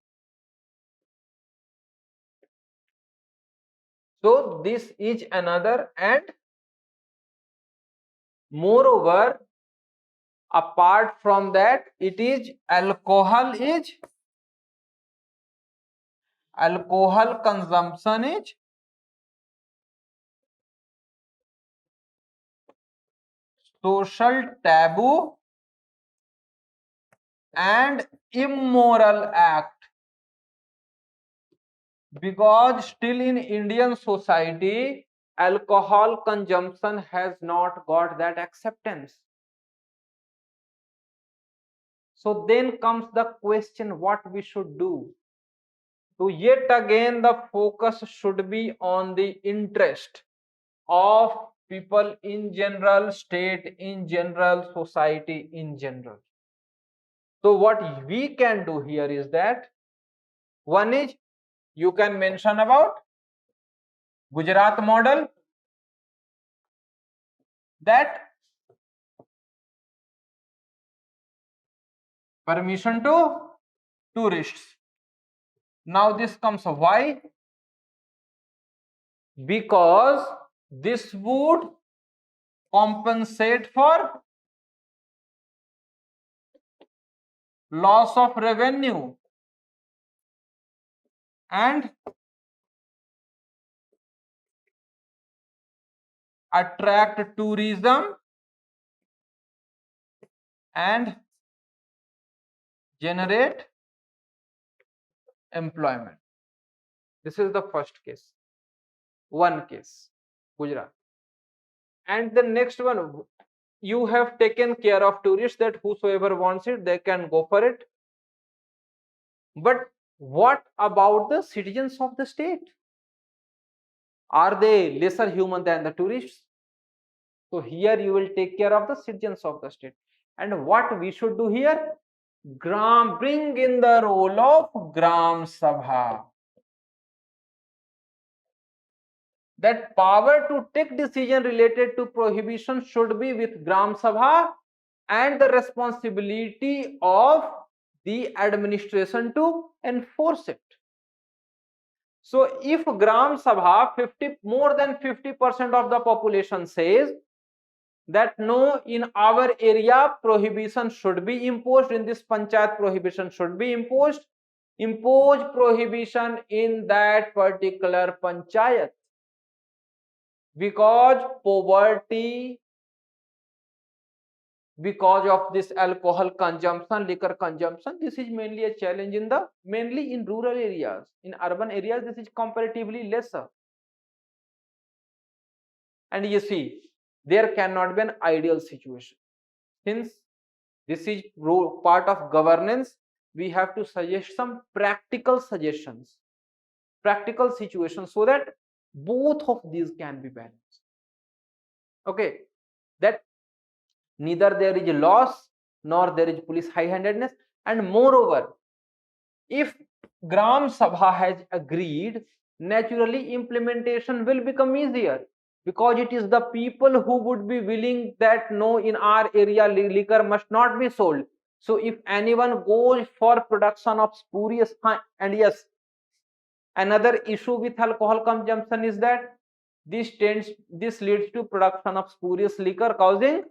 So this is another, and moreover, apart from that, it is alcohol consumption is social taboo and immoral act, because still in Indian society alcohol consumption has not got that acceptance. So then comes the question, what we should do. So yet again the focus should be on the interest of people in general, state in general, society in general. So what we can do here is that, one is, you can mention about Gujarat model, that permission to tourists. Now this comes why? Because this would compensate for loss of revenue and attract tourism and generate employment. This is the first case, one case, Gujarat. And the next one, you have taken care of tourists that whosoever wants it, they can go for it. But what about the citizens of the state? Are they lesser human than the tourists? So here you will take care of the citizens of the state. And what we should do here? Bring in the role of Gram Sabha. That power to take decision related to prohibition should be with Gram Sabha and the responsibility of the administration to enforce it. So if Gram Sabha more than 50% of the population says that no, in our area prohibition should be imposed, in this panchayat prohibition should be imposed, impose prohibition in that particular panchayat, because poverty, because of this alcohol consumption, liquor consumption, this is mainly a challenge in the mainly in rural areas. In urban areas this is comparatively lesser. And you see, there cannot be an ideal situation. Since this is part of governance, we have to suggest some practical suggestions, practical situations, so that both of these can be balanced. Okay, that neither there is loss nor there is police high-handedness. And moreover, if Gram Sabha has agreed, naturally implementation will become easier, because it is the people who would be willing that no, in our area liquor must not be sold. So if anyone goes for production of spurious, and yes, another issue with alcohol consumption is that this leads to production of spurious liquor, causing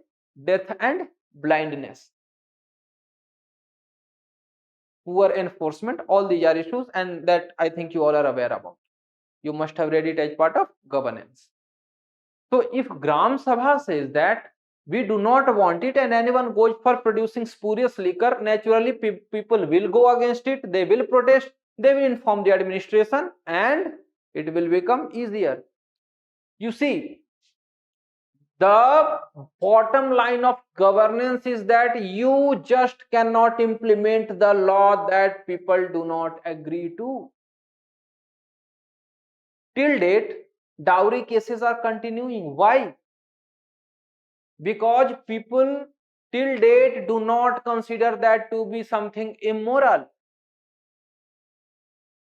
death and blindness. Poor enforcement, all these are issues, and that I think you all are aware about. You must have read it as part of governance. So if Gram Sabha says that we do not want it and anyone goes for producing spurious liquor, naturally people will go against it, they will protest, they will inform the administration, and it will become easier. You see, the bottom line of governance is that you just cannot implement the law that people do not agree to. Till date, dowry cases are continuing. Why? Because people till date do not consider that to be something immoral.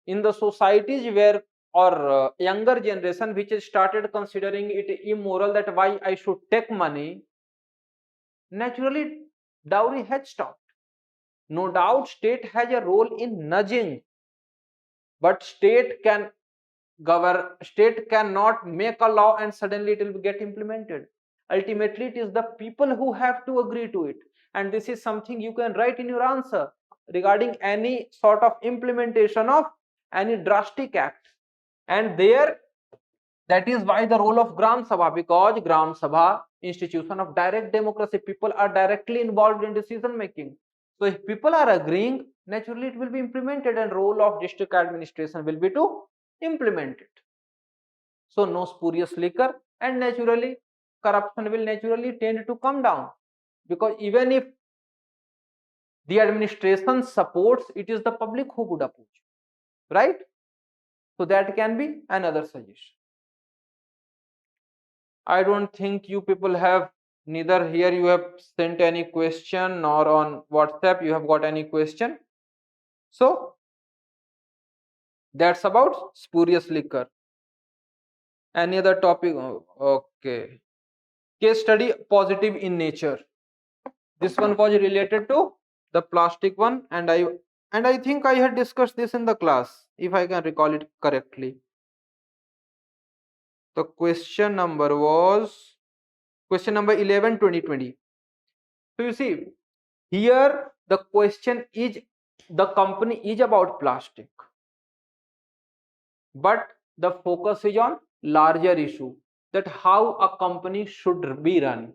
In the societies where, or younger generation which has started considering it immoral, that why I should take money, naturally dowry has stopped. No doubt state has a role in nudging, but state cannot make a law and suddenly it will get implemented. Ultimately it is the people who have to agree to it, and this is something you can write in your answer regarding any sort of implementation of any drastic act. And there, that is why the role of Gram Sabha, because Gram Sabha, institution of direct democracy, people are directly involved in decision making. So if people are agreeing, naturally it will be implemented, and role of district administration will be to implement it. So no spurious liquor, and naturally corruption will naturally tend to come down, because even if the administration supports, it is the public who would oppose, right? So that can be another suggestion. I don't think you people have, neither here you have sent any question nor on WhatsApp you have got any question. So that's about spurious liquor. Any other topic? Okay. Case study positive in nature. This one was related to the plastic one, and I think I had discussed this in the class, if I can recall it correctly. The question number was question number 11, 2020. So you see, here the question is, the company is about plastic, but the focus is on larger issue, that how a company should be run.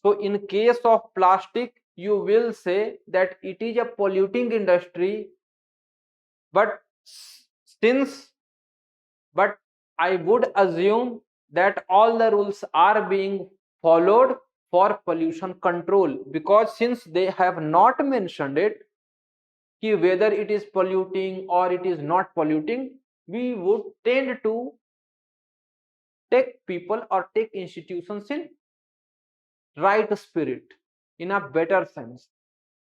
So in case of plastic, you will say that it is a polluting industry, but since but I would assume that all the rules are being followed for pollution control, because since they have not mentioned it, whether it is polluting or it is not polluting, we would tend to take people or take institutions in right spirit, in a better sense.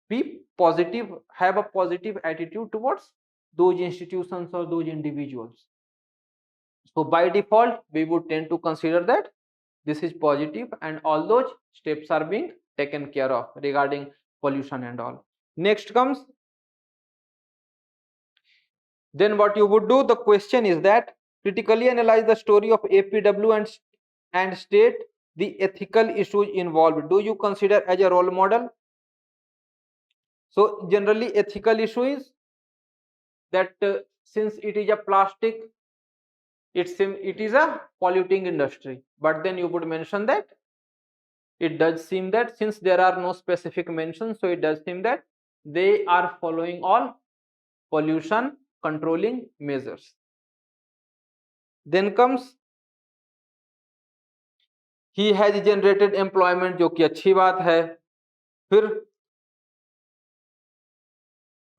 Be positive, have a positive attitude towards those institutions or those individuals. So by default, we would tend to consider that this is positive and all those steps are being taken care of regarding pollution and all. Next comes, then what you would do, the question is that critically analyze the story of APW and state the ethical issues involved. Do you consider as a role model? So generally ethical issue is that since it is a plastic, it is a polluting industry, but then you would mention that it does seem that since there are no specific mentions, so it does seem that they are following all pollution controlling measures. Then comes, he has generated employment, जो कि अच्छी बात है. फिर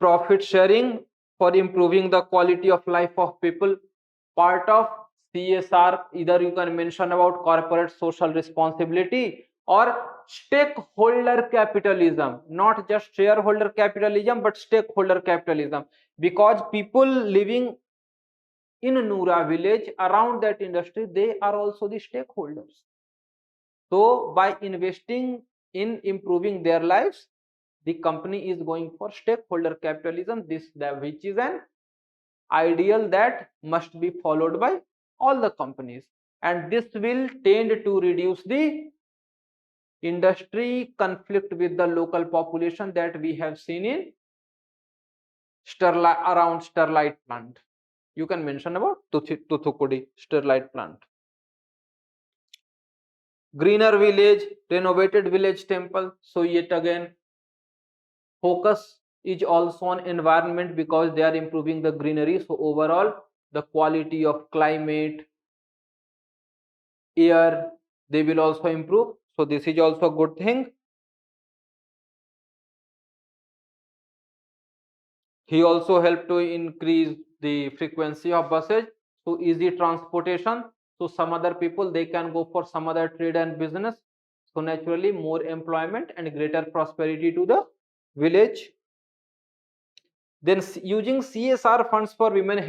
profit sharing for improving the quality of life of people, part of CSR, either you can mention about corporate social responsibility or stakeholder capitalism, not just shareholder capitalism but stakeholder capitalism, because people living in Noora village around that industry, they are also the stakeholders. So by investing in improving their lives, the company is going for stakeholder capitalism, which is an ideal that must be followed by all the companies, and this will tend to reduce the industry conflict with the local population that we have seen in around Sterlite plant. You can mention about Thuthukudi Sterlite plant. Greener village, renovated village temple. So yet again, focus is also on environment because they are improving the greenery. So overall, the quality of climate, air, they will also improve. So this is also a good thing. He also helped to increase the frequency of buses, so easy transportation. So some other people, they can go for some other trade and business. So naturally more employment and greater prosperity to the village. Then using CSR funds for women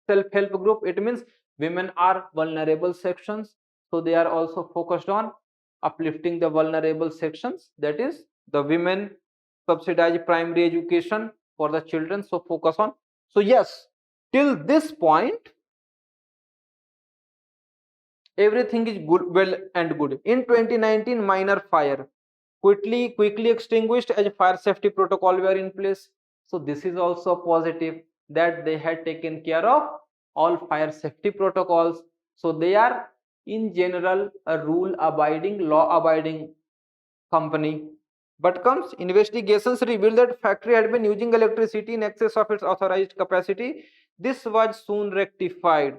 self-help group, it means women are vulnerable sections, so they are also focused on uplifting the vulnerable sections, that is the women, subsidize primary education for the children, so focus on. So yes, till this point everything is good, well and good. In 2019, minor fire quickly extinguished as fire safety protocol were in place. So this is also positive that they had taken care of all fire safety protocols. So they are in general a rule abiding, law abiding company. But comes investigations revealed that factory had been using electricity in excess of its authorized capacity. This was soon rectified.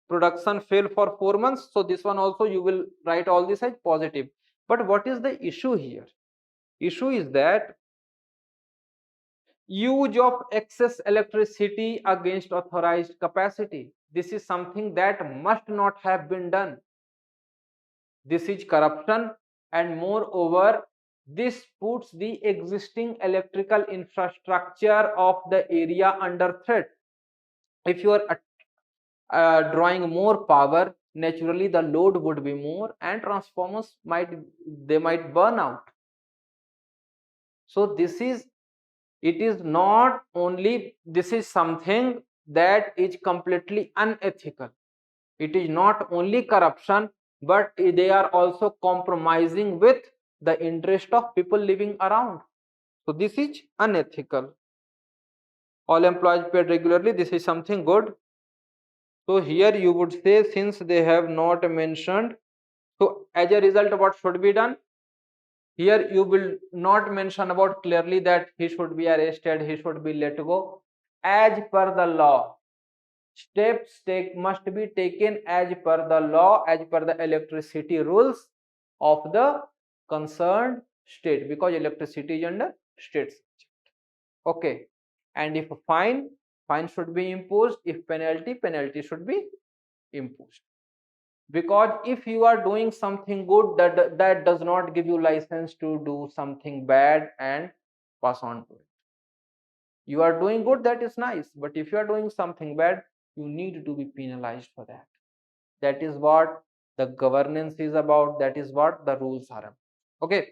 Production failed for 4 months. So this one also you will write all this as positive. But what is the issue here? Issue is that use of excess electricity against authorized capacity. This is something that must not have been done. This is corruption, and moreover this puts the existing electrical infrastructure of the area under threat. If you are drawing more power, naturally the load would be more and transformers might burn out. So it is not only, this is something that is completely unethical. It is not only corruption, but they are also compromising with the interest of people living around. So this is unethical. All employees paid regularly, this is something good. So here you would say, since they have not mentioned, so as a result what should be done? Here you will not mention about clearly that he should be arrested, he should be let go. As per the law, steps must be taken as per the law, as per the electricity rules of the concerned state, because electricity is under state subject. Okay. And if fine should be imposed. If penalty should be imposed. Because if you are doing something good, that does not give you license to do something bad and pass on to it. You are doing good, that is nice, but if you are doing something bad, you need to be penalized for that. That is what the governance is about, that is what the rules are about. Okay.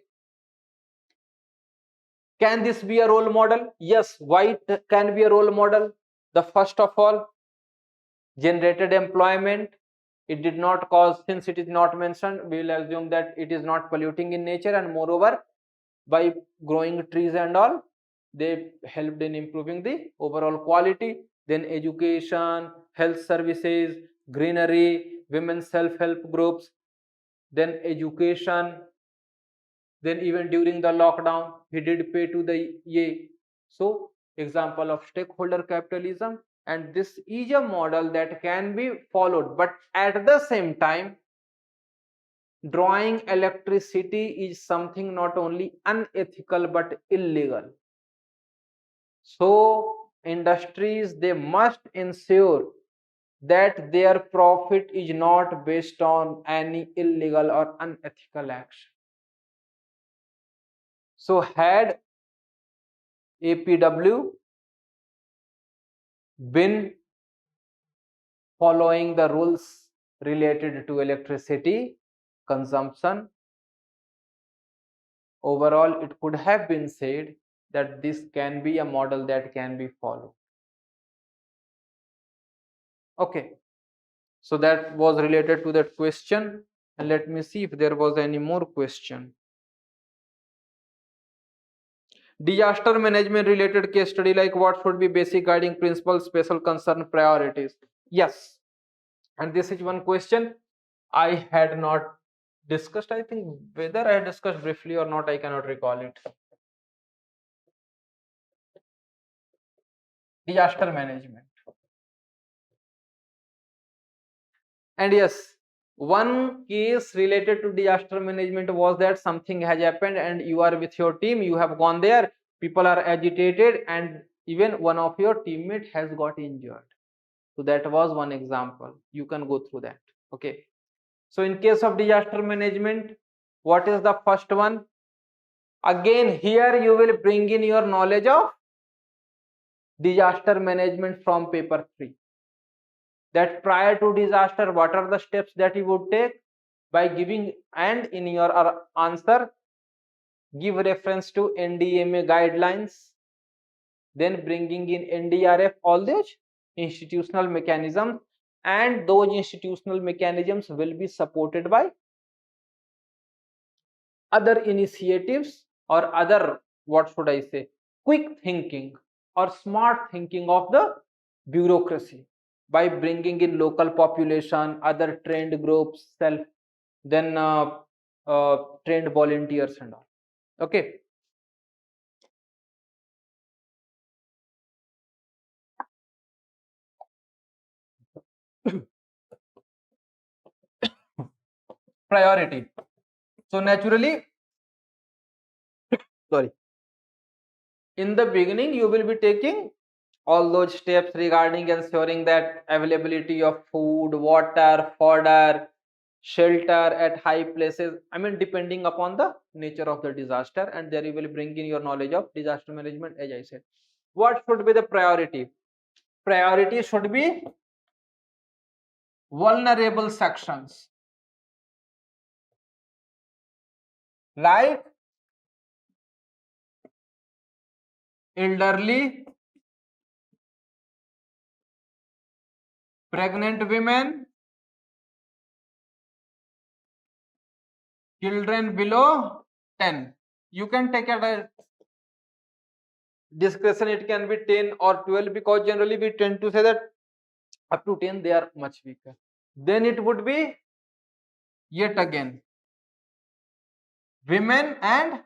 Can this be a role model? Yes. Why it can be a role model? The first of all, generated employment. It did not cause, since it is not mentioned, we will assume that it is not polluting in nature, and moreover, by growing trees and all, they helped in improving the overall quality. Then education, health services, greenery, women's self-help groups, then education. Then even during the lockdown, he did pay to the EA. So example of stakeholder capitalism, and this is a model that can be followed, but at the same time, drawing electricity is something not only unethical but illegal. So industries, they must ensure that their profit is not based on any illegal or unethical action. So had APW been following the rules related to electricity consumption, overall it could have been said that this can be a model that can be followed. Okay, so that was related to that question, and let me see if there was any more question. Disaster management related case study, like what should be basic guiding principles, special concern, priorities? Yes, and this is one question I had not discussed. I think whether I discussed briefly or not, I cannot recall it. Disaster management. And yes, one case related to disaster management was that something has happened and you are with your team, you have gone there, people are agitated, and even one of your teammate has got injured. So that was one example. You can go through that. Okay. So in case of disaster management, what is the first one? Again, here you will bring in your knowledge of disaster management from paper 3. That prior to disaster, what are the steps that you would take? By giving, and in your answer, give reference to NDMA guidelines, then bringing in NDRF, all those institutional mechanisms, and those institutional mechanisms will be supported by other initiatives or other, what should I say, quick thinking or smart thinking of the bureaucracy, by bringing in local population, other trained groups, then trained volunteers and all. Okay. Priority. So naturally, sorry, in the beginning you will be taking all those steps regarding ensuring that availability of food, water, fodder, shelter at high places, I mean depending upon the nature of the disaster, and there you will bring in your knowledge of disaster management. As I said, what should be the priority? Priority should be vulnerable sections, right? elderly, pregnant women, children below 10. You can take a discretion, it can be 10 or 12 because generally we tend to say that up to 10 they are much weaker. Then it would be yet again women and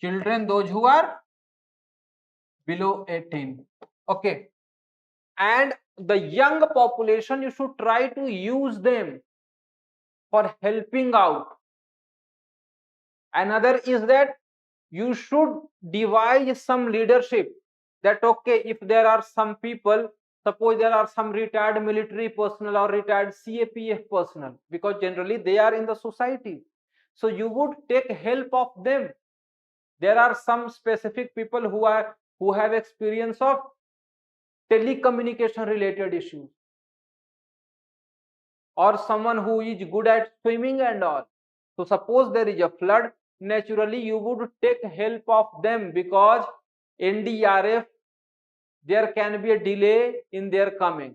children, those who are below 18. Okay. And the young population, you should try to use them for helping out. Another is that you should devise some leadership, that okay, if there are some people, suppose there are some retired military personnel or retired CAPF personnel, because generally they are in the society, so you would take help of them. There are some specific people who have experience of telecommunication related issues, or someone who is good at swimming and all. So suppose there is a flood, naturally you would take help of them, because NDRF, there can be a delay in their coming,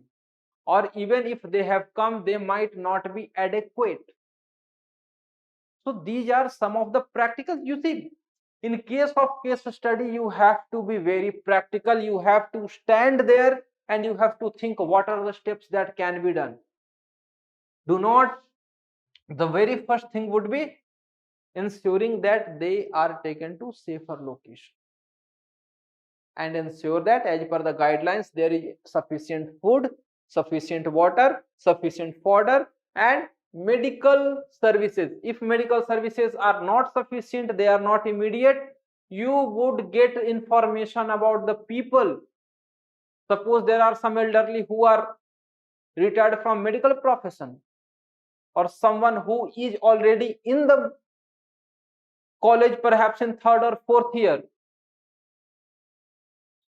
or even if they have come, they might not be adequate. So these are some of the practical, you see, in case of case study, you have to be very practical, you have to stand there and you have to think what are the steps that can be done. Do not, the very first thing would be ensuring that they are taken to safer location, and ensure that as per the guidelines there is sufficient food, sufficient water, sufficient fodder, and medical services. If medical services are not sufficient, they are not immediate, you would get information about the people. Suppose there are some elderly who are retired from medical profession, or someone who is already in the college, perhaps in third or fourth year.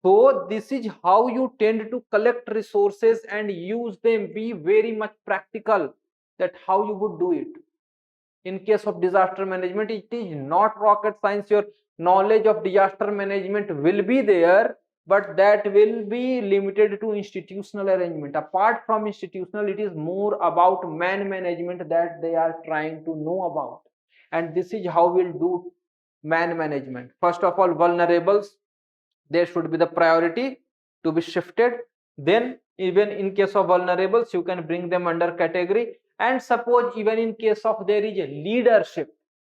So this is how you tend to collect resources and use them. Be very much practical that how you would do it. In case of disaster management, it is not rocket science. Your knowledge of disaster management will be there, but that will be limited to institutional arrangement. Apart from institutional, it is more about man management that they are trying to know about. And this is how we'll do man management. First of all, vulnerables, there should be the priority to be shifted. Then even in case of vulnerables, you can bring them under category. And suppose even in case of there is a leadership,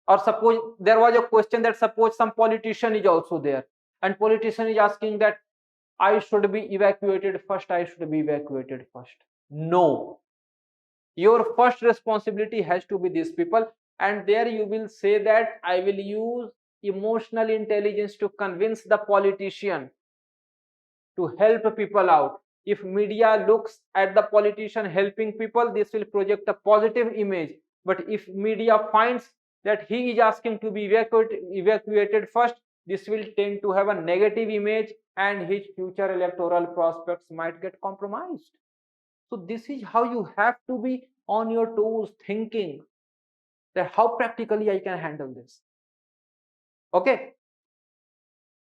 or suppose there was a question that suppose some politician is also there, and politician is asking that I should be evacuated first, I should be evacuated first. No, your first responsibility has to be these people. And there you will say that I will use emotional intelligence to convince the politician to help people out. If media looks at the politician helping people, this will project a positive image. But if media finds that he is asking to be evacuated first, this will tend to have a negative image, and his future electoral prospects might get compromised. So this is how you have to be on your toes, thinking that how practically I can handle this. Okay.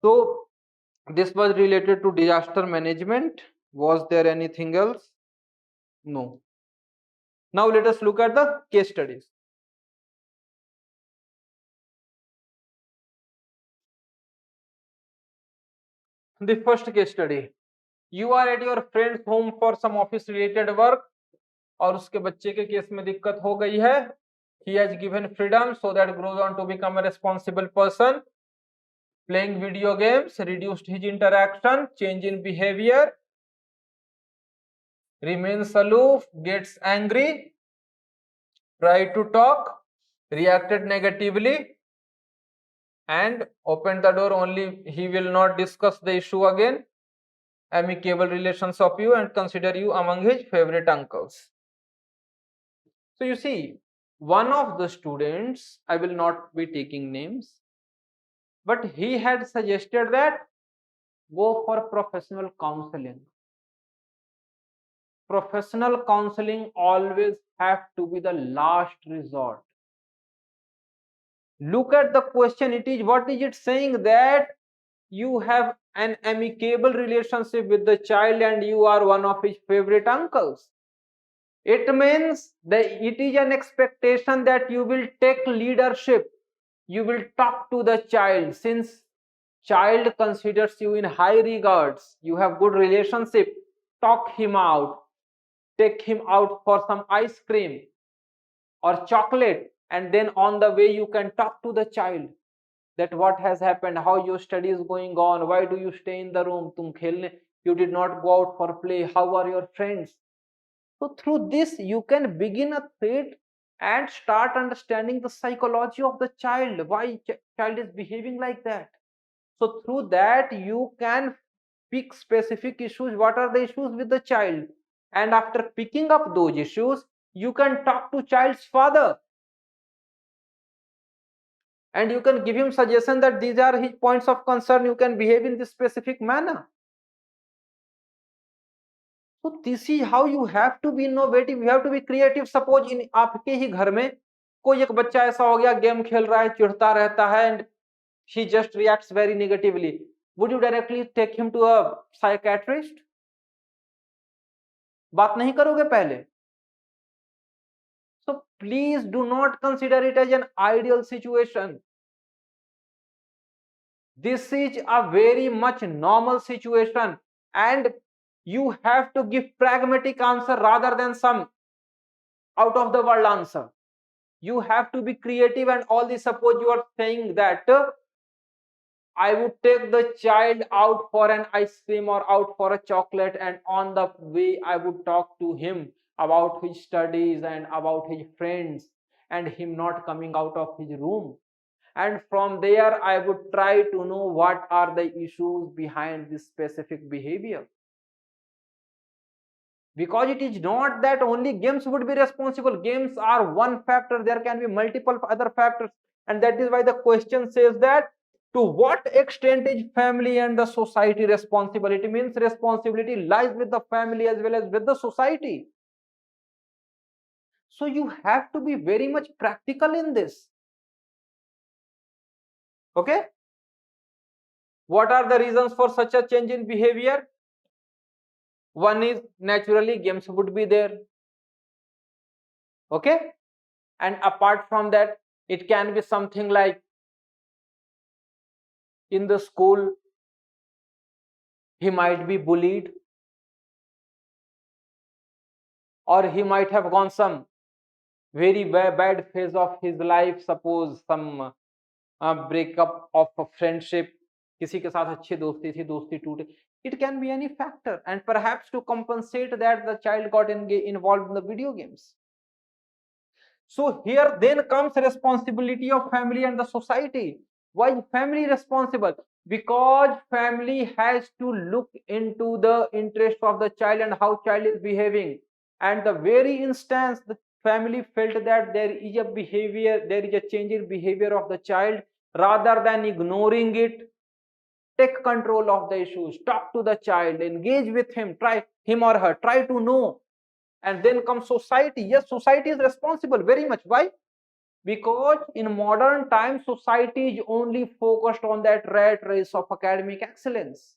So this was related to disaster management. Was there anything else? No. Now let us look at the case studies. The first case study. You are at your friend's home for some office related work, और उसके बच्चे के case में दिक्कत हो गई है. He has given freedom so that grows on to become a responsible person. Playing video games reduced his interaction, change in behavior, remains aloof, gets angry, tried to talk, reacted negatively, and opened the door only he will not discuss the issue again. Amicable relations of you and consider you among his favorite uncles. So you see, one of the students, I will not be taking names, but he had suggested that go for professional counseling. Professional counseling always have to be the last resort. Look at the question. What is it saying? That you have an amicable relationship with the child and you are one of his favorite uncles. It means that it is an expectation that you will take leadership. You will talk to the child. Since child considers you in high regards, you have good relationship, talk him out, take him out for some ice cream or chocolate, and then on the way you can talk to the child that what has happened, how your study is going on, why do you stay in the room, you did not go out for play, how are your friends. So through this you can begin a thread and start understanding the psychology of the child, why child is behaving like that. So through that you can pick specific issues, what are the issues with the child, and after picking up those issues you can talk to child's father and you can give him suggestion that these are his points of concern, you can behave in this specific manner. So this is how you have to be innovative, you have to be creative. Suppose in आपके ही घर में कोई एक बच्चा ऐसा हो गया, game खेल रहा है, चिढ़ता रहता है and he just reacts very negatively, would you directly take him to a psychiatrist? बात नहीं करोगे पहले? So please do not consider it as an ideal situation. This is a very much normal situation and you have to give pragmatic answer rather than some out of the world answer. You have to be creative and all this. Suppose you are saying that I would take the child out for an ice cream or out for a chocolate, and on the way I would talk to him about his studies and about his friends and him not coming out of his room. And from there I would try to know what are the issues behind this specific behavior. Because it is not that only games would be responsible. Games are one factor, there can be multiple other factors, and that is why the question says that to what extent is family and the society responsible. It means responsibility lies with the family as well as with the society. So you have to be very much practical in this. Okay, what are the reasons for such a change in behavior? One is naturally games would be there. Okay, and apart from that it can be something like in the school he might be bullied, or he might have gone some very bad phase of his life. Suppose some breakup of a friendship, किसी के साथ अच्छी दोस्ती थी, दोस्ती टूटे. It can be any factor, and perhaps to compensate that the child got involved in the video games. So here then comes responsibility of family and the society. Why family responsible? Because family has to look into the interest of the child and how child is behaving. And the very instance the family felt that there is a change in behavior of the child, rather than ignoring it, take control of the issues, talk to the child, engage with him, try him or her, try to know. And then comes society. Yes, society is responsible very much. Why? Because in modern times society is only focused on that rat race of academic excellence.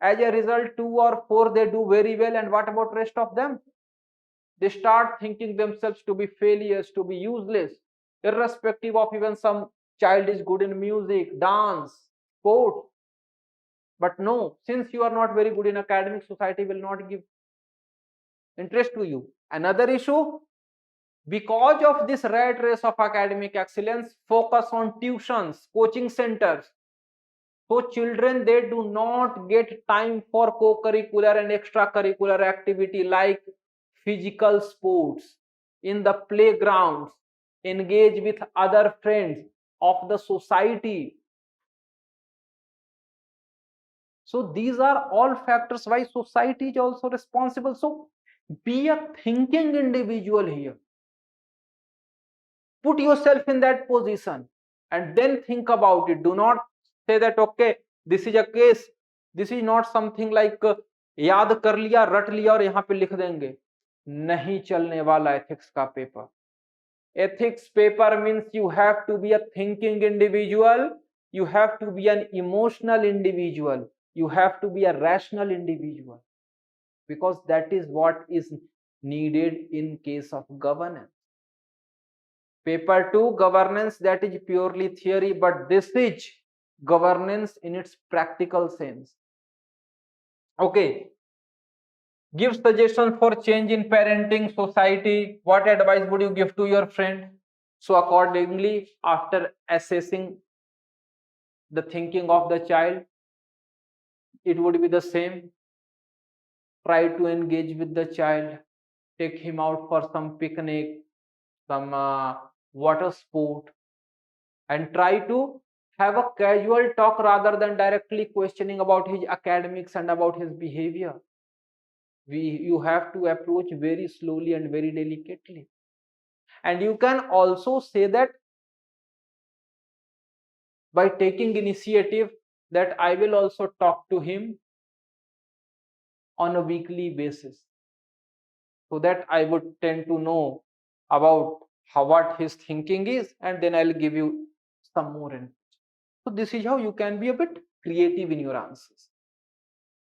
As a result, 2 or 4 they do very well, and what about rest of them? They start thinking themselves to be failures, to be useless, irrespective of even some child is good in music, dance, sports. But no, since you are not very good in academic, society will not give interest to you. Another issue, because of this rat race of academic excellence, focus on tuitions, coaching centers. So children, they do not get time for co-curricular and extracurricular activity like physical sports, in the playgrounds, engage with other friends of the society. So these are all factors why society is also responsible. So be a thinking individual here. Put yourself in that position and then think about it. Do not say that okay, this is a case, this is not something like याद कर लिया, रट लिया और यहाँ पे लिख देंगे. नहीं चलने वाला एथिक्स का paper. Ethics paper means you have to be a thinking individual, you have to be an emotional individual, you have to be a rational individual, because that is what is needed in case of governance. Paper 2, governance, that is purely theory, but this is governance in its practical sense. Okay, give suggestions for change in parenting society. What advice would you give to your friend? So accordingly, after assessing the thinking of the child, it would be the same. Try to engage with the child, take him out for some picnic, some water sport, and try to have a casual talk rather than directly questioning about his academics and about his behavior. You have to approach very slowly and very delicately. And you can also say that by taking initiative, that I will also talk to him on a weekly basis, so that I would tend to know about what his thinking is, and then I'll give you some more input. So this is how you can be a bit creative in your answers.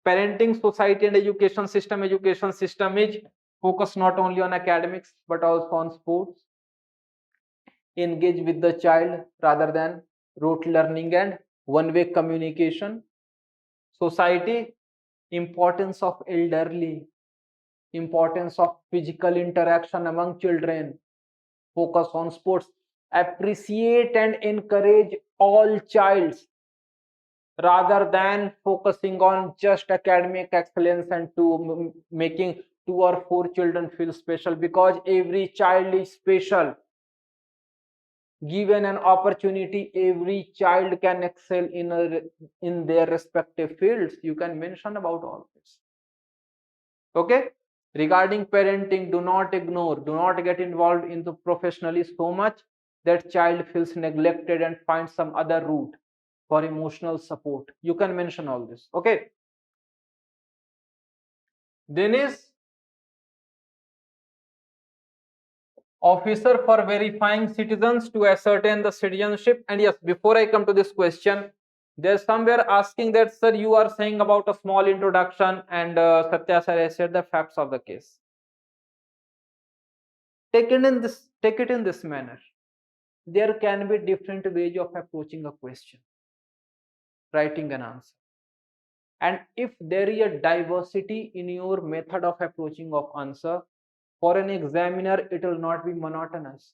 Parenting society and education system. Education system is focused not only on academics but also on sports. Engage with the child rather than rote learning and one-way communication. Society, importance of elderly, importance of physical interaction among children, focus on sports, appreciate and encourage all childs rather than focusing on just academic excellence and to making 2 or 4 children feel special, because every child is special. Given an opportunity, every child can excel in their respective fields. You can mention about all this. Okay, regarding parenting, do not ignore, do not get involved into professionally so much that child feels neglected and finds some other route for emotional support. You can mention all this. Okay, then is officer for verifying citizens to ascertain the citizenship. And yes, before I come to this question, there's somewhere asking that, sir, you are saying about a small introduction, and Satya sir has said the facts of the case. Take it in this manner. There can be different ways of approaching a question, writing an answer. And if there is a diversity in your method of approaching of answer, for an examiner, it will not be monotonous.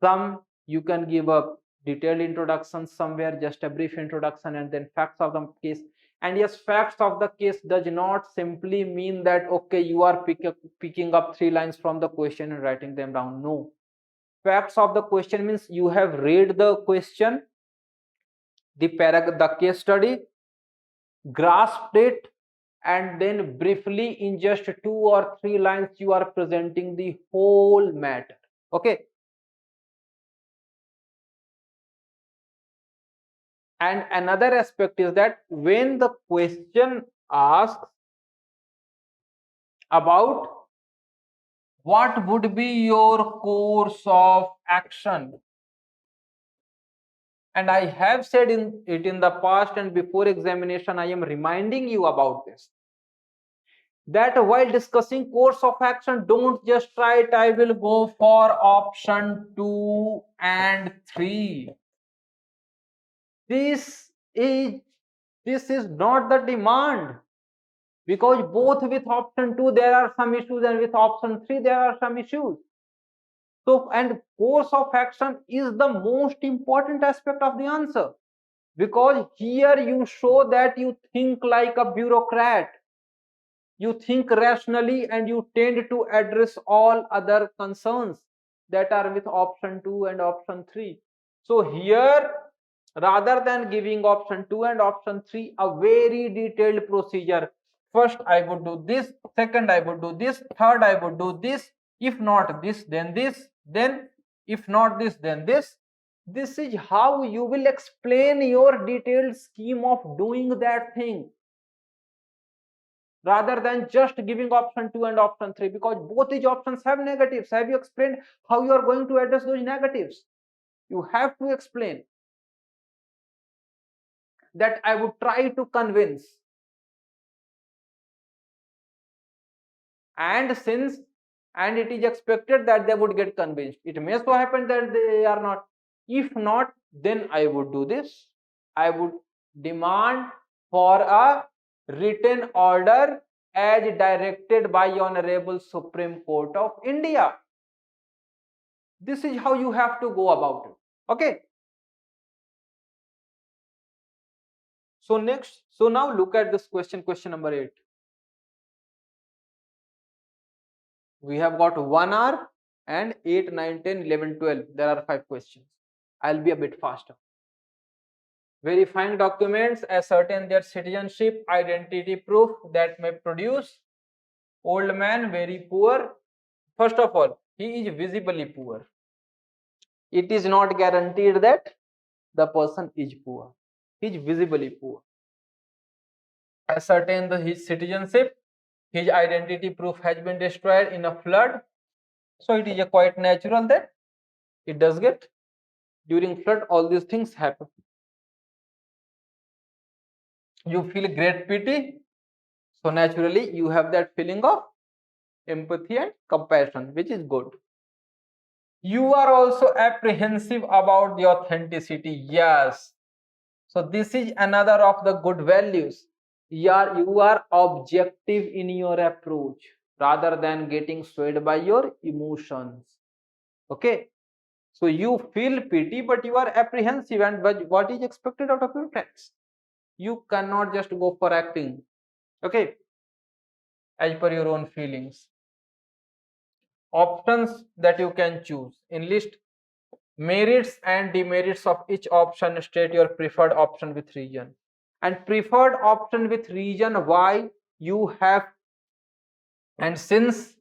Some you can give a detailed introduction, somewhere just a brief introduction, and then facts of the case. And yes, facts of the case does not simply mean that, okay, you are picking up 3 lines from the question and writing them down. No. Facts of the question means you have read the question, the case study, grasped it, and then briefly in just 2 or 3 lines you are presenting the whole matter. Okay. And another aspect is that when the question asks about what would be your course of action, and I have said it in the past, and before examination I am reminding you about this, that while discussing course of action, don't just write I will go for option 2 and 3. This is not the demand, because both with option 2 there are some issues and with option 3 there are some issues. So, and course of action is the most important aspect of the answer, because here you show that you think like a bureaucrat, you think rationally, and you tend to address all other concerns that are with option 2 and option 3. So here, rather than giving option 2 and option 3 a very detailed procedure, first I would do this, second I would do this, third I would do this, if not this then this, then if not this then this, this is how you will explain your detailed scheme of doing that thing. rather than just giving option 2 and option 3, because both these options have negatives. Have you explained how you are going to address those negatives? You have to explain that I would try to convince, and it is expected that they would get convinced. It may so happen that they are not. If not, then I would do this. I would demand for a written order as directed by Honorable Supreme Court of India. This is how you have to go about it. Okay. So now look at this question number 8. We have got 1 hour and 8, 9, 10, 11, 12. There are 5 questions. I'll be a bit faster. Verifying documents ascertain their citizenship, identity proof that may produce. Old man, very poor. First of all, he is visibly poor. It is not guaranteed that the person is poor. He is visibly poor. Ascertain his citizenship. His identity proof has been destroyed in a flood. So it is quite natural that it does get. During flood, all these things happen. You feel great pity. So naturally, you have that feeling of empathy and compassion, which is good. You are also apprehensive about the authenticity. Yes. So this is another of the good values. You are objective in your approach rather than getting swayed by your emotions. Okay. So you feel pity, but you are apprehensive, and what is expected out of your text? You cannot just go for acting. Okay. As per your own feelings. Options that you can choose. Enlist merits and demerits of each option. State your preferred option with reason. And preferred option with reason why you have. And since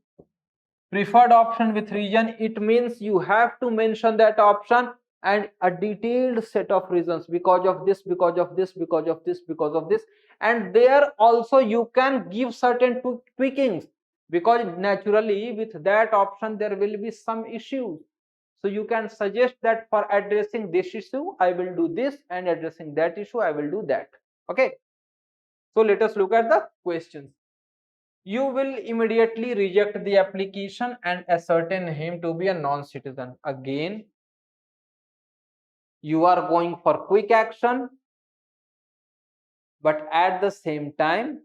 preferred option with reason, it means you have to mention that option and a detailed set of reasons, because of this, because of this, because of this, because of this. And there also you can give certain tweakings, because naturally with that option there will be some issues. So you can suggest that for addressing this issue I will do this, and addressing that issue I will do that. Okay. So let us look at the questions. You will immediately reject the application and ascertain him to be a non-citizen. Again, you are going for quick action, but at the same time,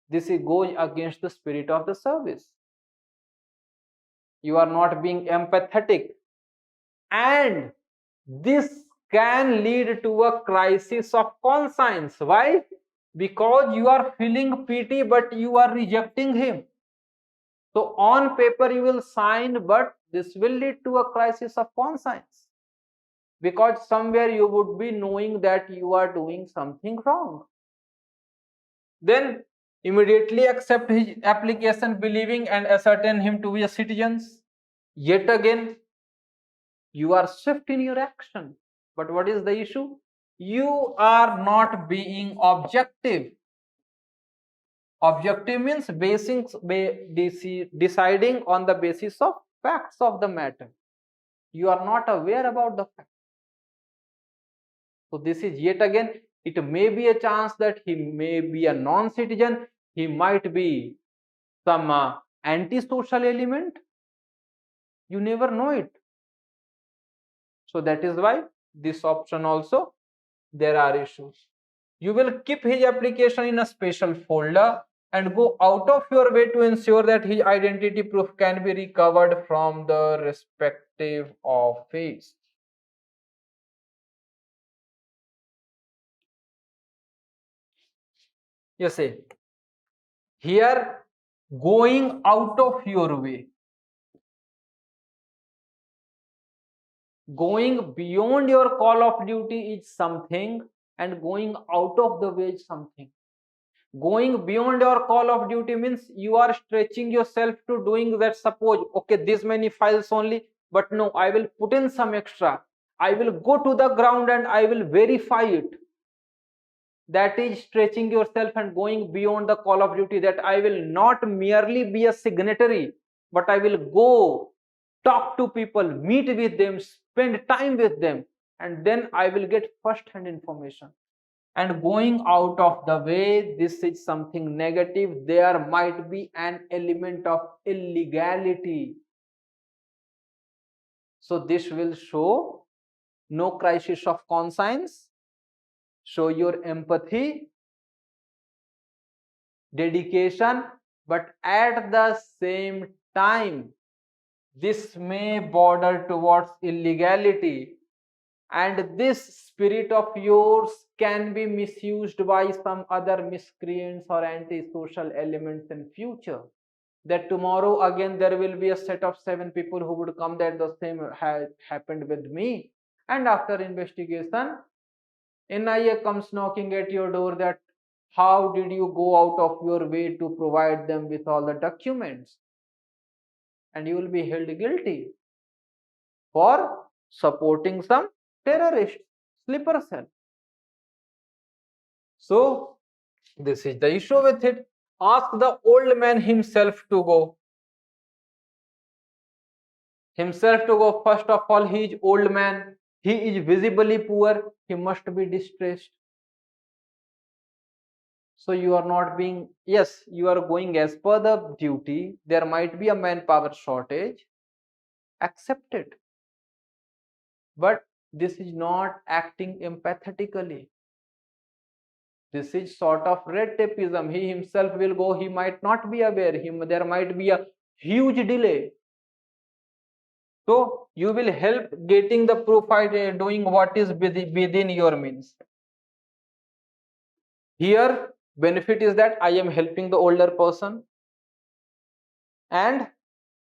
this goes against the spirit of the service. You are not being empathetic, and this can lead to a crisis of conscience. Why? Because you are feeling pity, but you are rejecting him. So on paper you will sign, but this will lead to a crisis of conscience, because somewhere you would be knowing that you are doing something wrong. Then immediately accept his application, believing and ascertain him to be a citizen. Yet again, you are swift in your action. But what is the issue? You are not being objective. Objective means deciding on the basis of facts of the matter. You are not aware about the fact. So this is yet again, it may be a chance that he may be a non-citizen. He might be some anti-social element. You never know it. So that is why this option also there are issues. You will keep his application in a special folder and go out of your way to ensure that his identity proof can be recovered from the respective office. You see, here going out of your way, going beyond your call of duty is something, and going out of the way is something. Going beyond your call of duty means you are stretching yourself to doing that. Suppose, okay, this many files only, but no, I will put in some extra. I will go to the ground and I will verify it. that is stretching yourself and going beyond the call of duty, that I will not merely be a signatory, but I will go talk to people, meet with them, spend time with them, and then I will get first hand information. And going out of the way, this is something negative. There might be an element of illegality. So this will show no crisis of conscience, show your empathy, dedication, but at the same time, this may border towards illegality, and this spirit of yours can be misused by some other miscreants or antisocial elements in future. That tomorrow again there will be a set of 7 people who would come that the same had happened with me, and after investigation NIA comes knocking at your door that how did you go out of your way to provide them with all the documents, and you will be held guilty for supporting some terrorist sleeper cell. So this is the issue with it. Ask the old man himself to go. First of all, he is old man, he is visibly poor, he must be distressed. So you are not being, yes, you are going as per the duty, there might be a manpower shortage, accept it, but this is not acting empathetically. This is sort of red tapeism. He himself will go, he might not be aware, there might be a huge delay. So you will help getting the proof by doing what is within your means. Here benefit is that I am helping the older person, and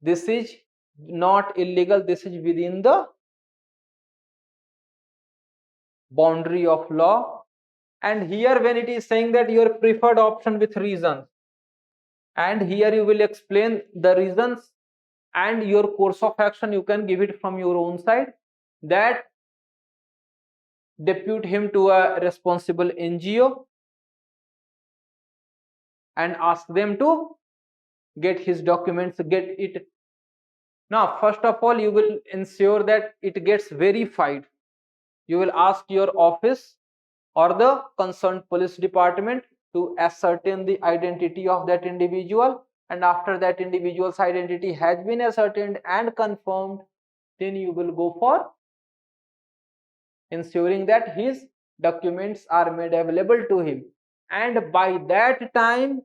this is not illegal, this is within the boundary of law. And here when it is saying that your preferred option with reasons, and here you will explain the reasons and your course of action, you can give it from your own side, that depute him to a responsible NGO and ask them to get his documents, get it. Now first of all you will ensure that it gets verified. You will ask your office or the concerned police department to ascertain the identity of that individual, and after that individual's identity has been ascertained and confirmed, then you will go for ensuring that his documents are made available to him, and by that time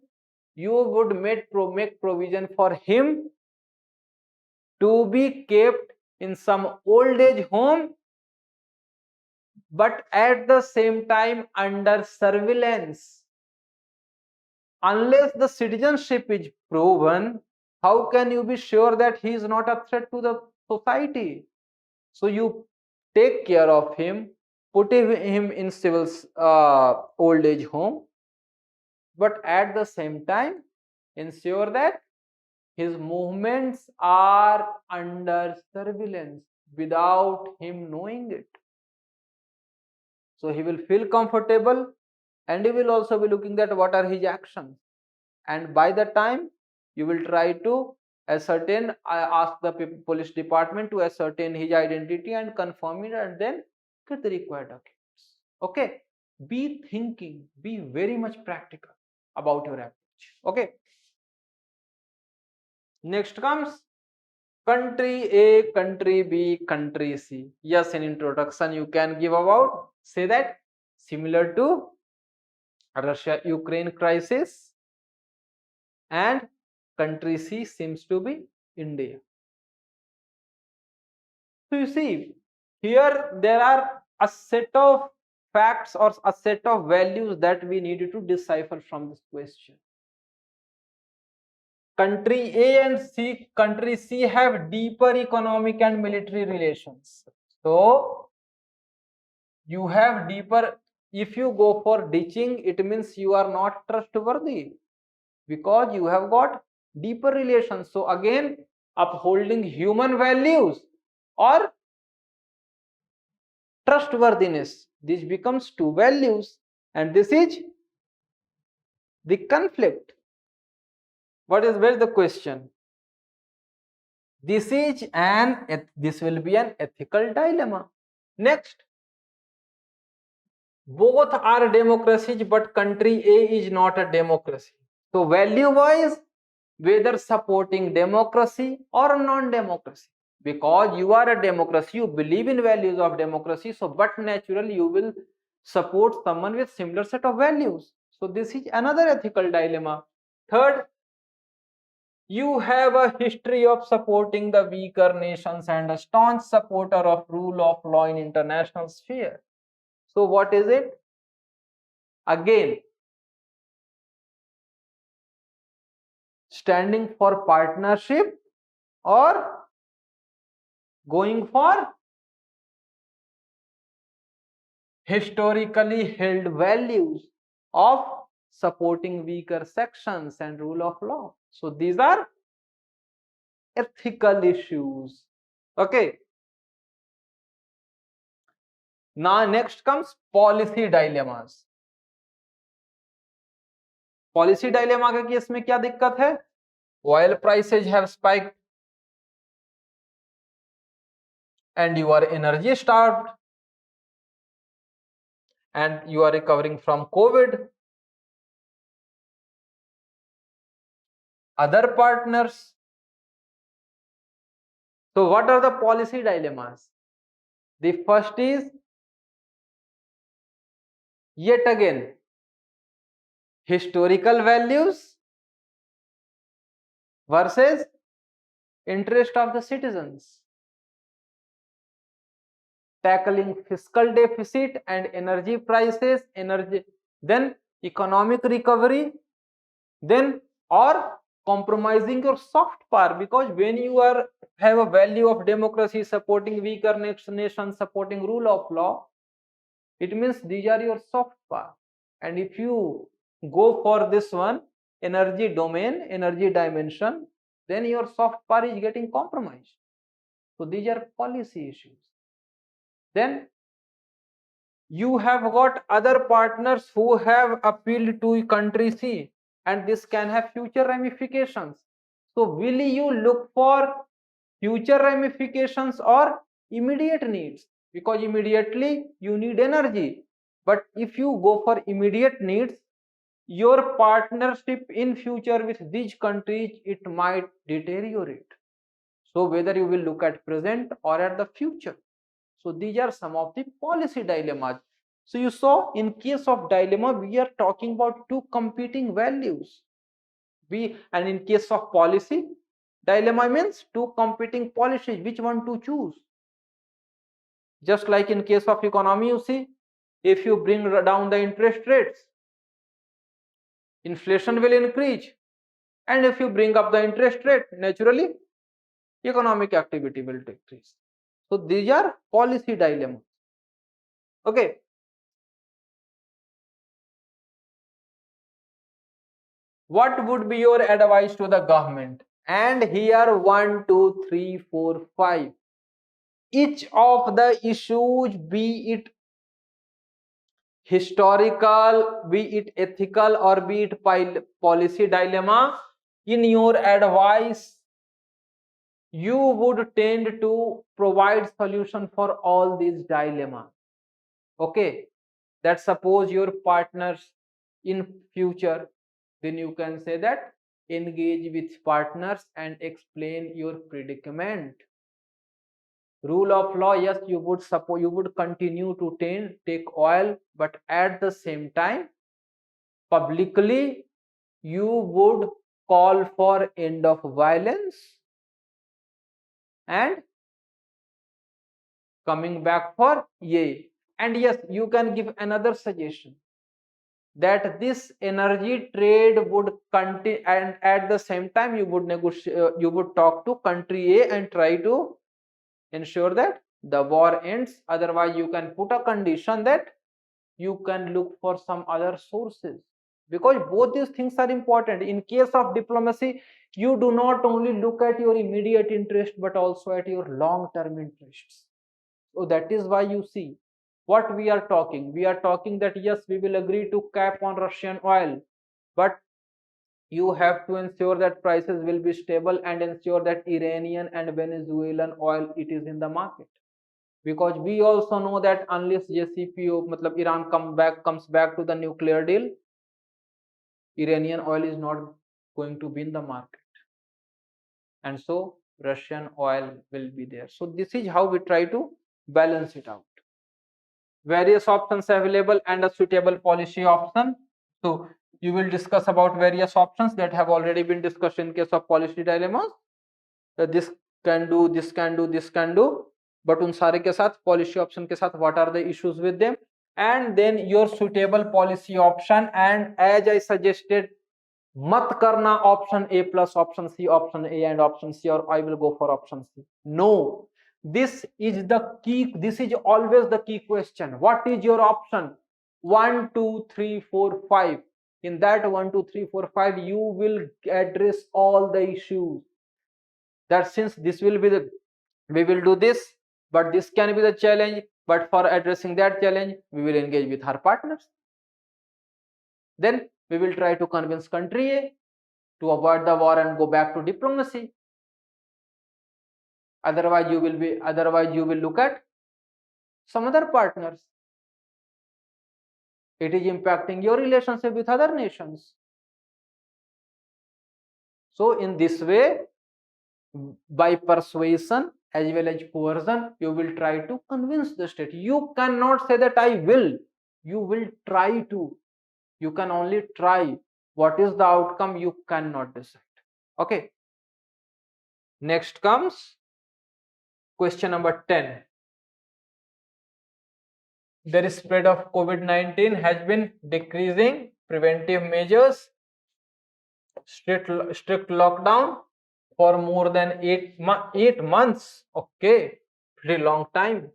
you would make provision for him to be kept in some old age home, but at the same time under surveillance. Unless the citizenship is proven, how can you be sure that he is not a threat to the society? So you take care of him, put him in civil old age home, but at the same time ensure that his movements are under surveillance without him knowing it. So he will feel comfortable, and he will also be looking at what are his actions, and by the time you will try to ascertain, ask the police department to ascertain his identity and confirm it, and then get the required documents. Okay, be thinking, be very much practical about your approach. Okay, next comes country A, country B, country C. Yes, in introduction you can give about, say that similar to Russia Ukraine crisis, and country C seems to be India. So you see, here there are a set of facts or a set of values that we need to decipher from this question. Country A and C, country C have deeper economic and military relations. So you have deeper, if you go for ditching, it means you are not trustworthy, because you have got deeper relations. So again, upholding human values or trustworthiness, this becomes two values. and this is the conflict. Where is the question? This will be an ethical dilemma. Next, both are democracies, but country A is not a democracy. So value wise, whether supporting democracy or non-democracy, because you are a democracy, you believe in values of democracy, so but naturally you will support someone with similar set of values. So this is another ethical dilemma. Third, you have a history of supporting the weaker nations and a staunch supporter of rule of law in international sphere. So what is it? Again, standing for partnership or going for historically held values of supporting weaker sections and rule of law. So these are ethical issues. Okay. Now next comes policy dilemmas. Policy dilemma के case में क्या दिक्कत है? Oil prices have spiked and you are energy starved and you are recovering from COVID. Other partners. So what are the policy dilemmas? The first is, yet again, historical values versus interest of the citizens. Tackling fiscal deficit and energy prices, then economic recovery, then or compromising your soft power, because when you have a value of democracy, supporting weaker nations, supporting rule of law, it means these are your soft power. And if you go for this one, energy domain, energy dimension, then your soft power is getting compromised. So these are policy issues. Then you have got other partners who have appealed to country C, and this can have future ramifications. So will you look for future ramifications or immediate needs? Because immediately you need energy, but if you go for immediate needs, your partnership in future with these countries, it might deteriorate. So whether you will look at present or at the future. So these are some of the policy dilemmas. So you saw, in case of dilemma, we are talking about two competing values. And in case of policy, dilemma means two competing policies, which one to choose. Just like in case of economy, you see, if you bring down the interest rates, inflation will increase, and if you bring up the interest rate, naturally economic activity will decrease. So these are policy dilemmas. Okay. What would be your advice to the government? And here 1, 2, 3, 4, 5. Each of the issues, be it historical, be it ethical, or be it policy dilemma, in your advice, you would tend to provide solution for all these dilemmas. Okay, that suppose your partners in future, then you can say that engage with partners and explain your predicament. Rule of law, yes, you would continue to take oil, but at the same time publicly you would call for end of violence and coming back for yay. And yes, you can give another suggestion that this energy trade would continue, and at the same time you would negotiate, you would talk to country A and try to ensure that the war ends. Otherwise you can put a condition that you can look for some other sources, because both these things are important. In case of diplomacy, you do not only look at your immediate interest but also at your long term interests. So that is why you see, what we are talking? We are talking that yes, we will agree to cap on Russian oil, but you have to ensure that prices will be stable and ensure that Iranian and Venezuelan oil it is in the market, because we also know that unless JCPO matlab Iran comes back to the nuclear deal, Iranian oil is not going to be in the market, and so Russian oil will be there. So this is how we try to balance it out. Various options available and a suitable policy option. So you will discuss about various options that have already been discussed in case of policy dilemmas. This can do, this can do, this can do, but उन सारे के साथ policy option के साथ what are the issues with them, and then your suitable policy option. And as I suggested, मत करना option A plus option C, option A and option C, or I will go for option C. No, this is the key. This is always the key question. What is your option? 1, 2, 3, 4, 5. In that 1, 2, 3, 4, 5, you will address all the issues. That since this will be the, we will do this, but this can be the challenge, but for addressing that challenge we will engage with our partners. Then we will try to convince country A to avoid the war and go back to diplomacy. Otherwise you will look at some other partners. It is impacting your relationship with other nations. So in this way, by persuasion as well as coercion, you will try to convince the state. You cannot say that I will. You will try to. You can only try. What is the outcome? You cannot decide. Okay. Next comes question number 10. The spread of COVID-19 has been decreasing. Preventive measures, strict lockdown for more than 8 months. Okay, pretty long time.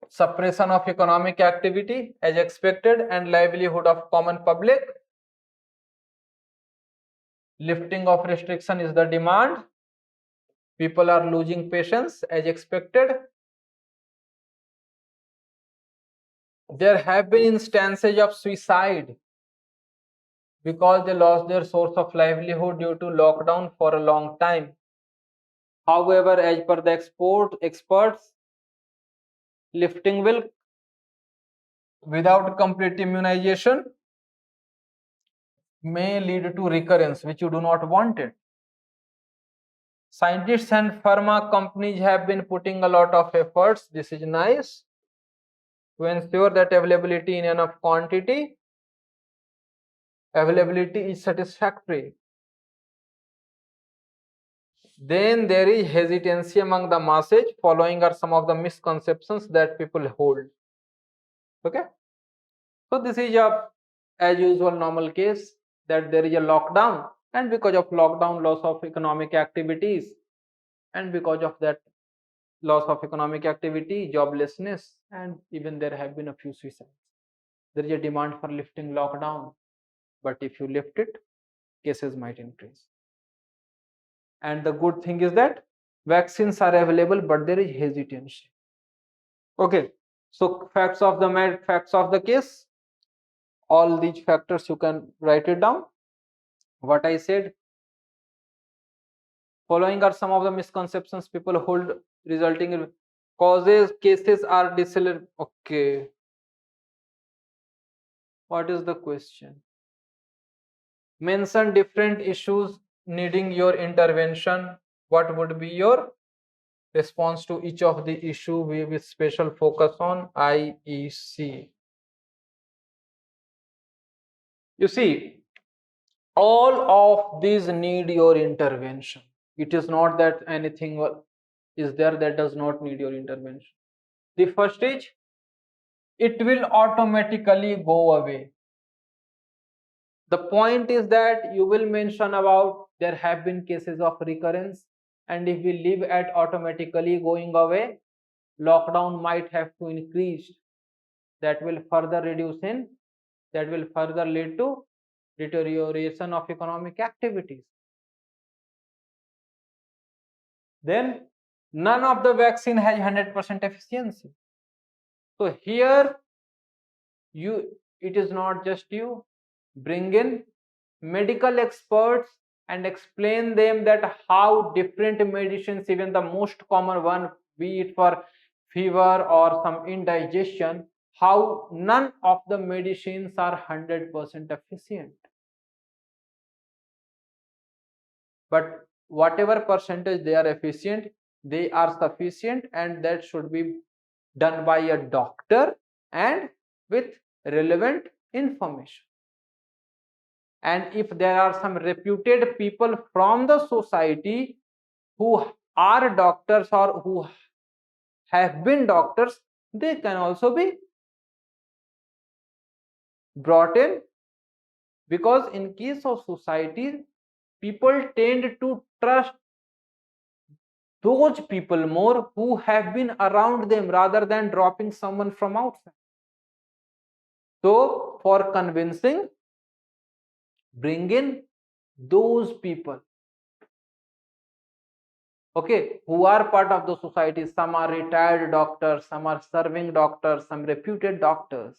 Suppression of economic activity as expected and livelihood of common public. Lifting of restriction is the demand. People are losing patience as expected. There have been instances of suicide because they lost their source of livelihood due to lockdown for a long time. However, as per the experts, lifting will, without complete immunization, may lead to recurrence, which you do not want it. Scientists and pharma companies have been putting a lot of efforts, this is nice, to ensure that availability in enough quantity, availability is satisfactory. Then there is hesitancy among the masses. Following are some of the misconceptions that people hold. Okay, so this is a as usual normal case, that there is a lockdown, and because of lockdown, loss of economic activities, and because of that loss of economic activity, joblessness, and even there have been a few suicides. There is a demand for lifting lockdown, but if you lift it, cases might increase. And the good thing is that vaccines are available, but there is hesitancy. Okay, so facts of the case, all these factors you can write it down. What I said, following are some of the misconceptions people hold, resulting in causes, cases are decelerate. Okay, what is the question? Mention different issues needing your intervention. What would be your response to each of the issue with special focus on IEC? You see, all of these need your intervention. It is not that anything is there that does not need your intervention. The first is, it will automatically go away. The point is that you will mention about there have been cases of recurrence, and if we leave at automatically going away, lockdown might have to increase. That will further lead to deterioration of economic activities. Then none of the vaccine has 100% efficiency. So here it is not just you, bring in medical experts and explain them that how different medicines, even the most common one, be it for fever or some indigestion, how none of the medicines are 100% efficient, but whatever percentage they are efficient, they are sufficient, and that should be done by a doctor and with relevant information. And if there are some reputed people from the society who are doctors or who have been doctors, they can also be brought in, because in case of society, people tend to trust those people more who have been around them rather than dropping someone from outside. So for convincing, bring in those people, okay, who are part of the society. Some are retired doctors, some are serving doctors, some reputed doctors.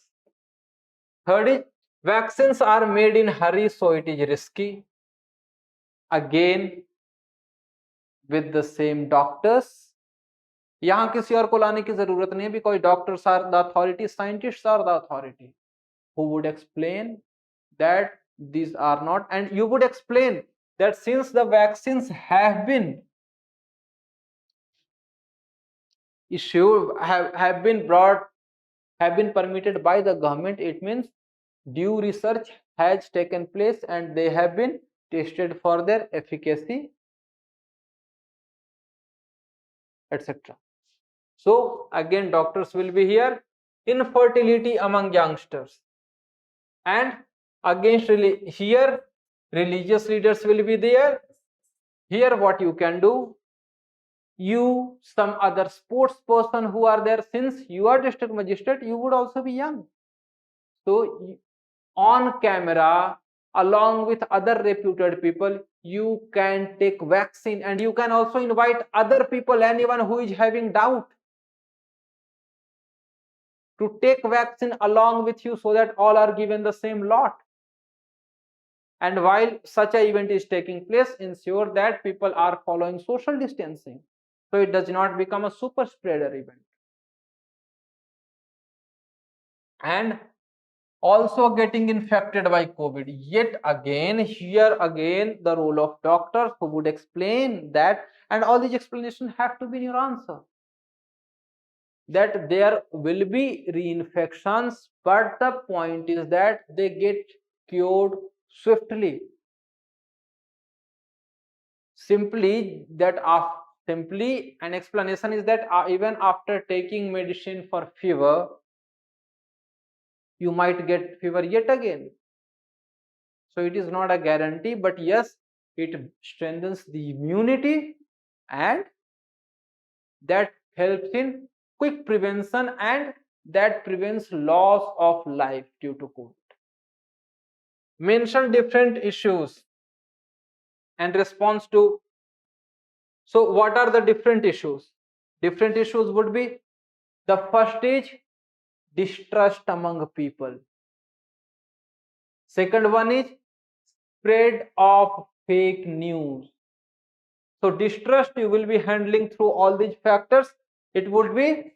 Third is, vaccines are made in hurry, so it is risky. Again, with the same doctors, यहाँ किसी और को लाने की जरूरत नहीं है, because doctors are the authority, scientists are the authority, who would explain that these are not, and you would explain that since the vaccines have been issued, have been brought, have been permitted by the government, it means due research has taken place and they have been tested for their efficacy, etc. So again, doctors will be here. Infertility among youngsters, and against here religious leaders will be there. Here what you can do, you, some other sports person who are there, since you are district magistrate, you would also be young, so on camera along with other reputed people, you can take vaccine, and you can also invite other people, anyone who is having doubt, to take vaccine along with you, so that all are given the same lot. And while such an event is taking place, ensure that people are following social distancing, so it does not become a super spreader event. And also getting infected by COVID. Yet again, here again, the role of doctors who would explain that, and all these explanations have to be in your answer, that there will be reinfections, but the point is that they get cured swiftly. Simply an explanation is that even after taking medicine for fever, you might get fever yet again. So it is not a guarantee, but yes, it strengthens the immunity, and that helps in quick prevention, and that prevents loss of life due to COVID. Mention different issues and response to. So what are the different issues? Different issues would be, the first is distrust among people. Second one is spread of fake news. So distrust you will be handling through all these factors. It would be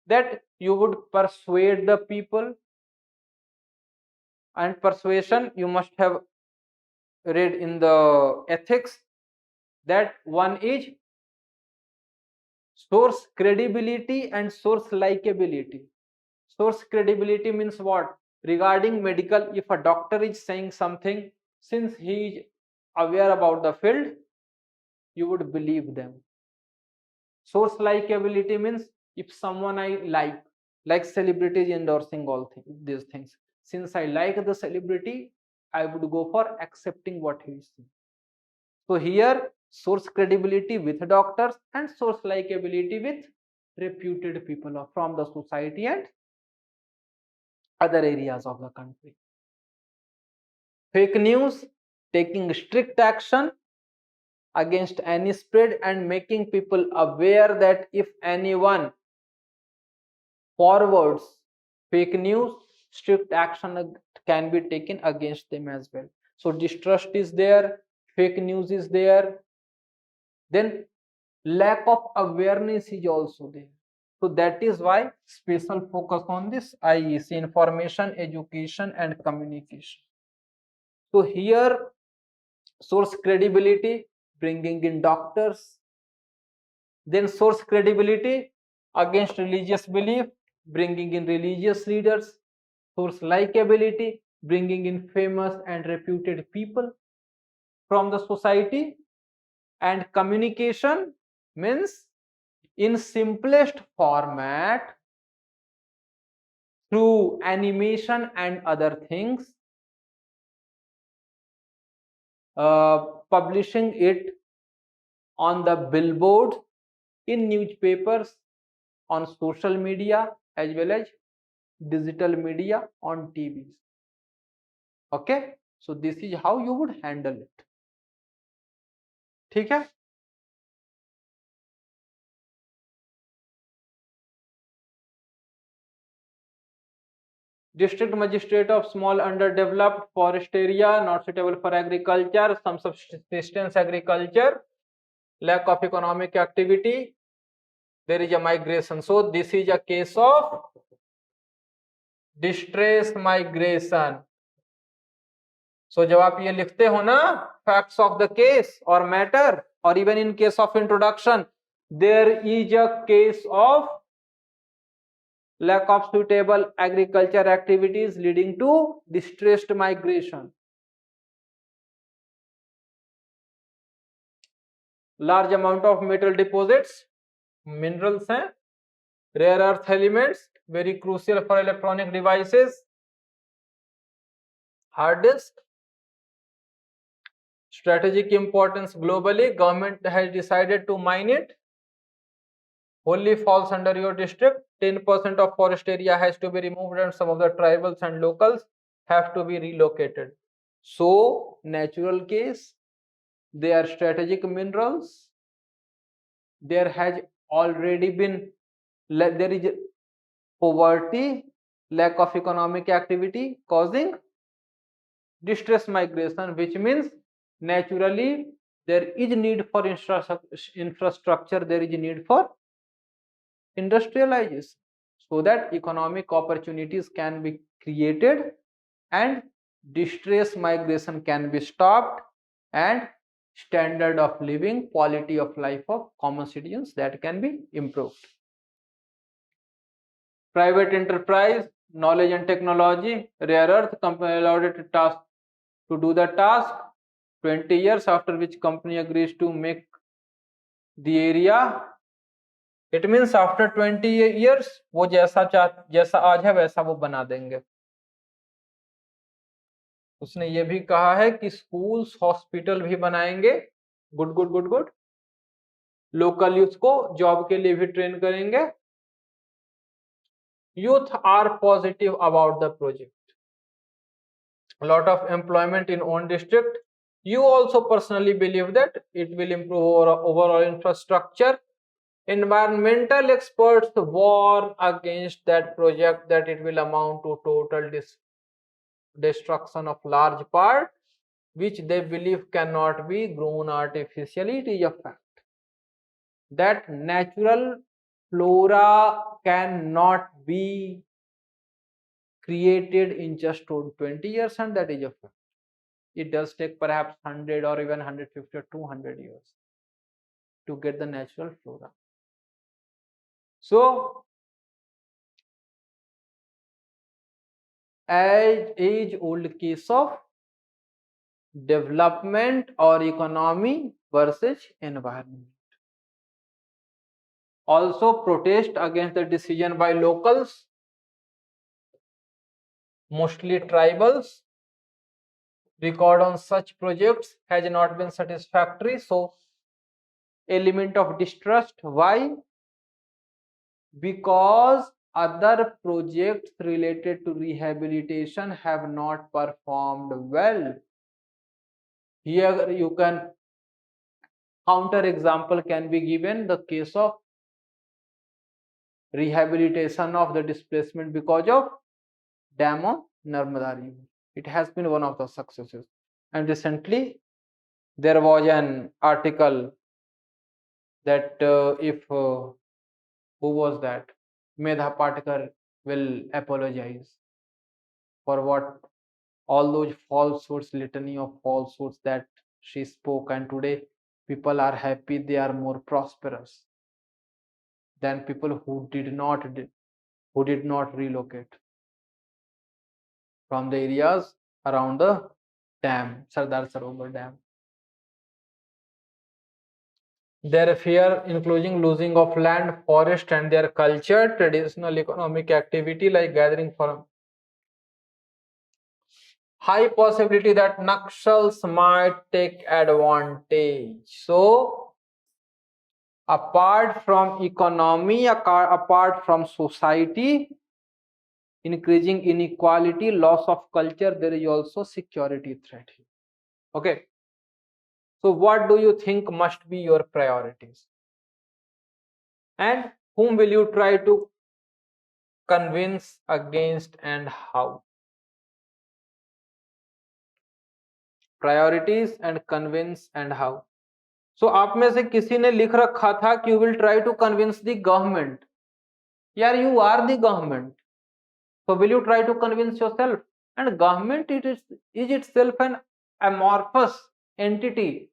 that you would persuade the people, and persuasion you must have read in the ethics, that one is source credibility and source likability. Source credibility means what? Regarding medical, if a doctor is saying something, since he is aware about the field, you would believe them. Source likability means if someone I like celebrities endorsing all these things, since I like the celebrity, I would go for accepting what he is saying. So here source credibility with doctors and source likability with reputed people from the society and other areas of the country. Fake news, taking strict action against any spread and making people aware that if anyone forwards fake news, strict action can be taken against them as well. So distrust is there, fake news is there, then lack of awareness is also there. So that is why special focus on this IEC, information, education and communication. So here source credibility, bringing in doctors, then source credibility against religious belief, bringing in religious leaders, source likability, bringing in famous and reputed people from the society, and communication means in simplest format through animation and other things, publishing it on the billboard, in newspapers, on social media as well as digital media, on TVs. Okay, so this is how you would handle it. ठीक है. District magistrate of small underdeveloped forest area, not suitable for agriculture, some subsistence agriculture, lack of economic activity, there is a migration. So this is a case of distress migration. So जब आप ये लिखते हो ना facts of the case or matter, or even in case of introduction, there is a case of lack of suitable agriculture activities leading to distressed migration. Large amount of metal deposits, minerals हैं, rare earth elements, very crucial for electronic devices, hard disk, strategic importance globally, government has decided to mine it, wholly falls under your district, 10% of forest area has to be removed and some of the tribals and locals have to be relocated. So natural case, they are strategic minerals, there has already been, there is poverty, lack of economic activity causing distress migration, which means naturally there is need for infrastructure, there is need for industrialization so that economic opportunities can be created and distress migration can be stopped and standard of living, quality of life of common citizens that can be improved. Private enterprise, knowledge and technology, rare earth, company allowed it to do the task, 20 years after which company agrees to make the area. It means after 20 years वो जैसा आज है वैसा वो बना देंगे. उसने ये भी कहा है कि स्कूल्स हॉस्पिटल भी बनाएंगे, good good good good, local youth को जॉब के लिए भी ट्रेन करेंगे. Youth are positive about the project. A lot of employment in own district. You also personally believe that it will improve overall infrastructure. Environmental experts warn against that project, that it will amount to total destruction of large part, which they believe cannot be grown artificially. It is a fact that natural flora cannot be created in just 20 years, and that is a fact. It does take perhaps 100 or even 150 or 200 years to get the natural flora. So age-old case of development or economy versus environment. Also protest against the decision by locals, mostly tribals. Record on such projects has not been satisfactory, so element of distrust. Why? Because other projects related to rehabilitation have not performed well. Here you can Counter example can be given the case of rehabilitation of the displacement because of dam of Narmada River. It has been one of the successes. And recently there was an article that if who was that? Medha Patkar will apologize for what all those falsehoods, litany of falsehoods that she spoke, and today people are happy, they are more prosperous than people who did not relocate from the areas around the dam, Sardar Sarovar Dam. Their fear, including losing of land, forest, and their culture, traditional economic activity like gathering for high possibility that Naxals might take advantage. So, apart from economy, apart from society, increasing inequality, loss of culture, there is also security threat here. Okay. So what do you think must be your priorities? And whom will you try to convince against and how? Priorities and convince and how. So आप में से किसी ने लिख रखा था कि you will try to convince the government. यार, you are the government. So will you try to convince yourself? And government is itself an amorphous entity.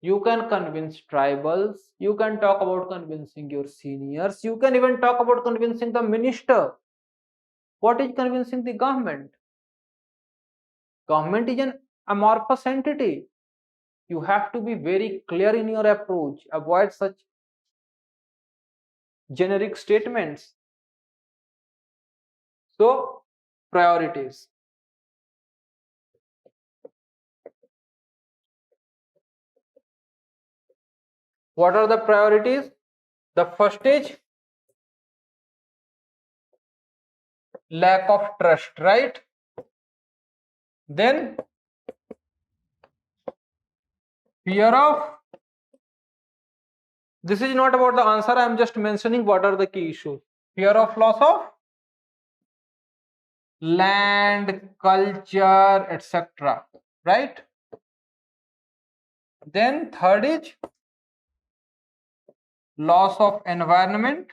You can convince tribals, you can talk about convincing your seniors, you can even talk about convincing the minister. What is convincing the government? Government is an amorphous entity. You have to be very clear in your approach. Avoid such generic statements. So, priorities. What are the priorities? The first is lack of trust, right? Then fear of, this is not about the answer, I am just mentioning what are the key issues. Fear of loss of land, culture, etc. Right? Then third is loss of environment,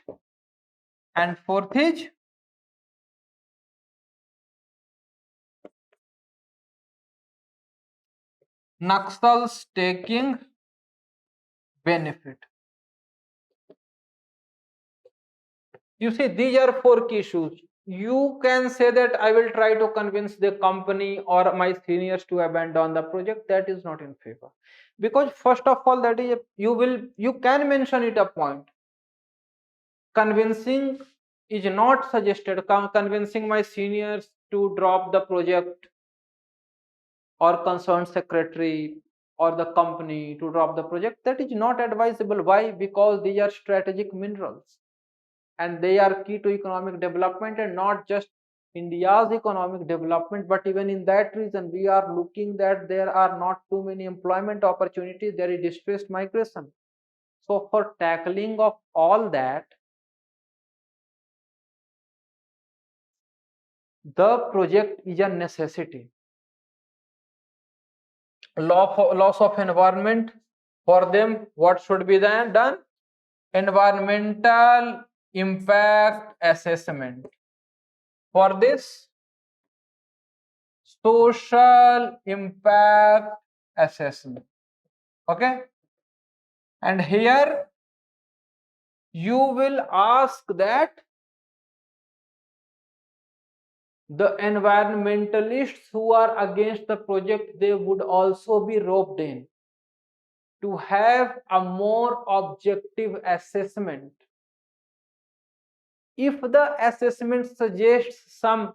and fourth is Naxals taking benefit. You see, these are four key issues. You can say that I will try to convince the company or my seniors to abandon the project. That is not in favor, because first of all, that is, you can mention it a point. Convincing is not suggested. Convincing my seniors to drop the project, or concerned secretary or the company to drop the project, that is not advisable. Why? Because these are strategic minerals and they are key to economic development, and not just India's economic development, but even in that region we are looking that there are not too many employment opportunities, there is displaced migration. So for tackling of all that, the project is a necessity. Loss of environment, for them what should be done? Environmental impact assessment. For this, social impact assessment. Okay, and here you will ask that the environmentalists who are against the project, they would also be roped in to have a more objective assessment. If the assessment suggests some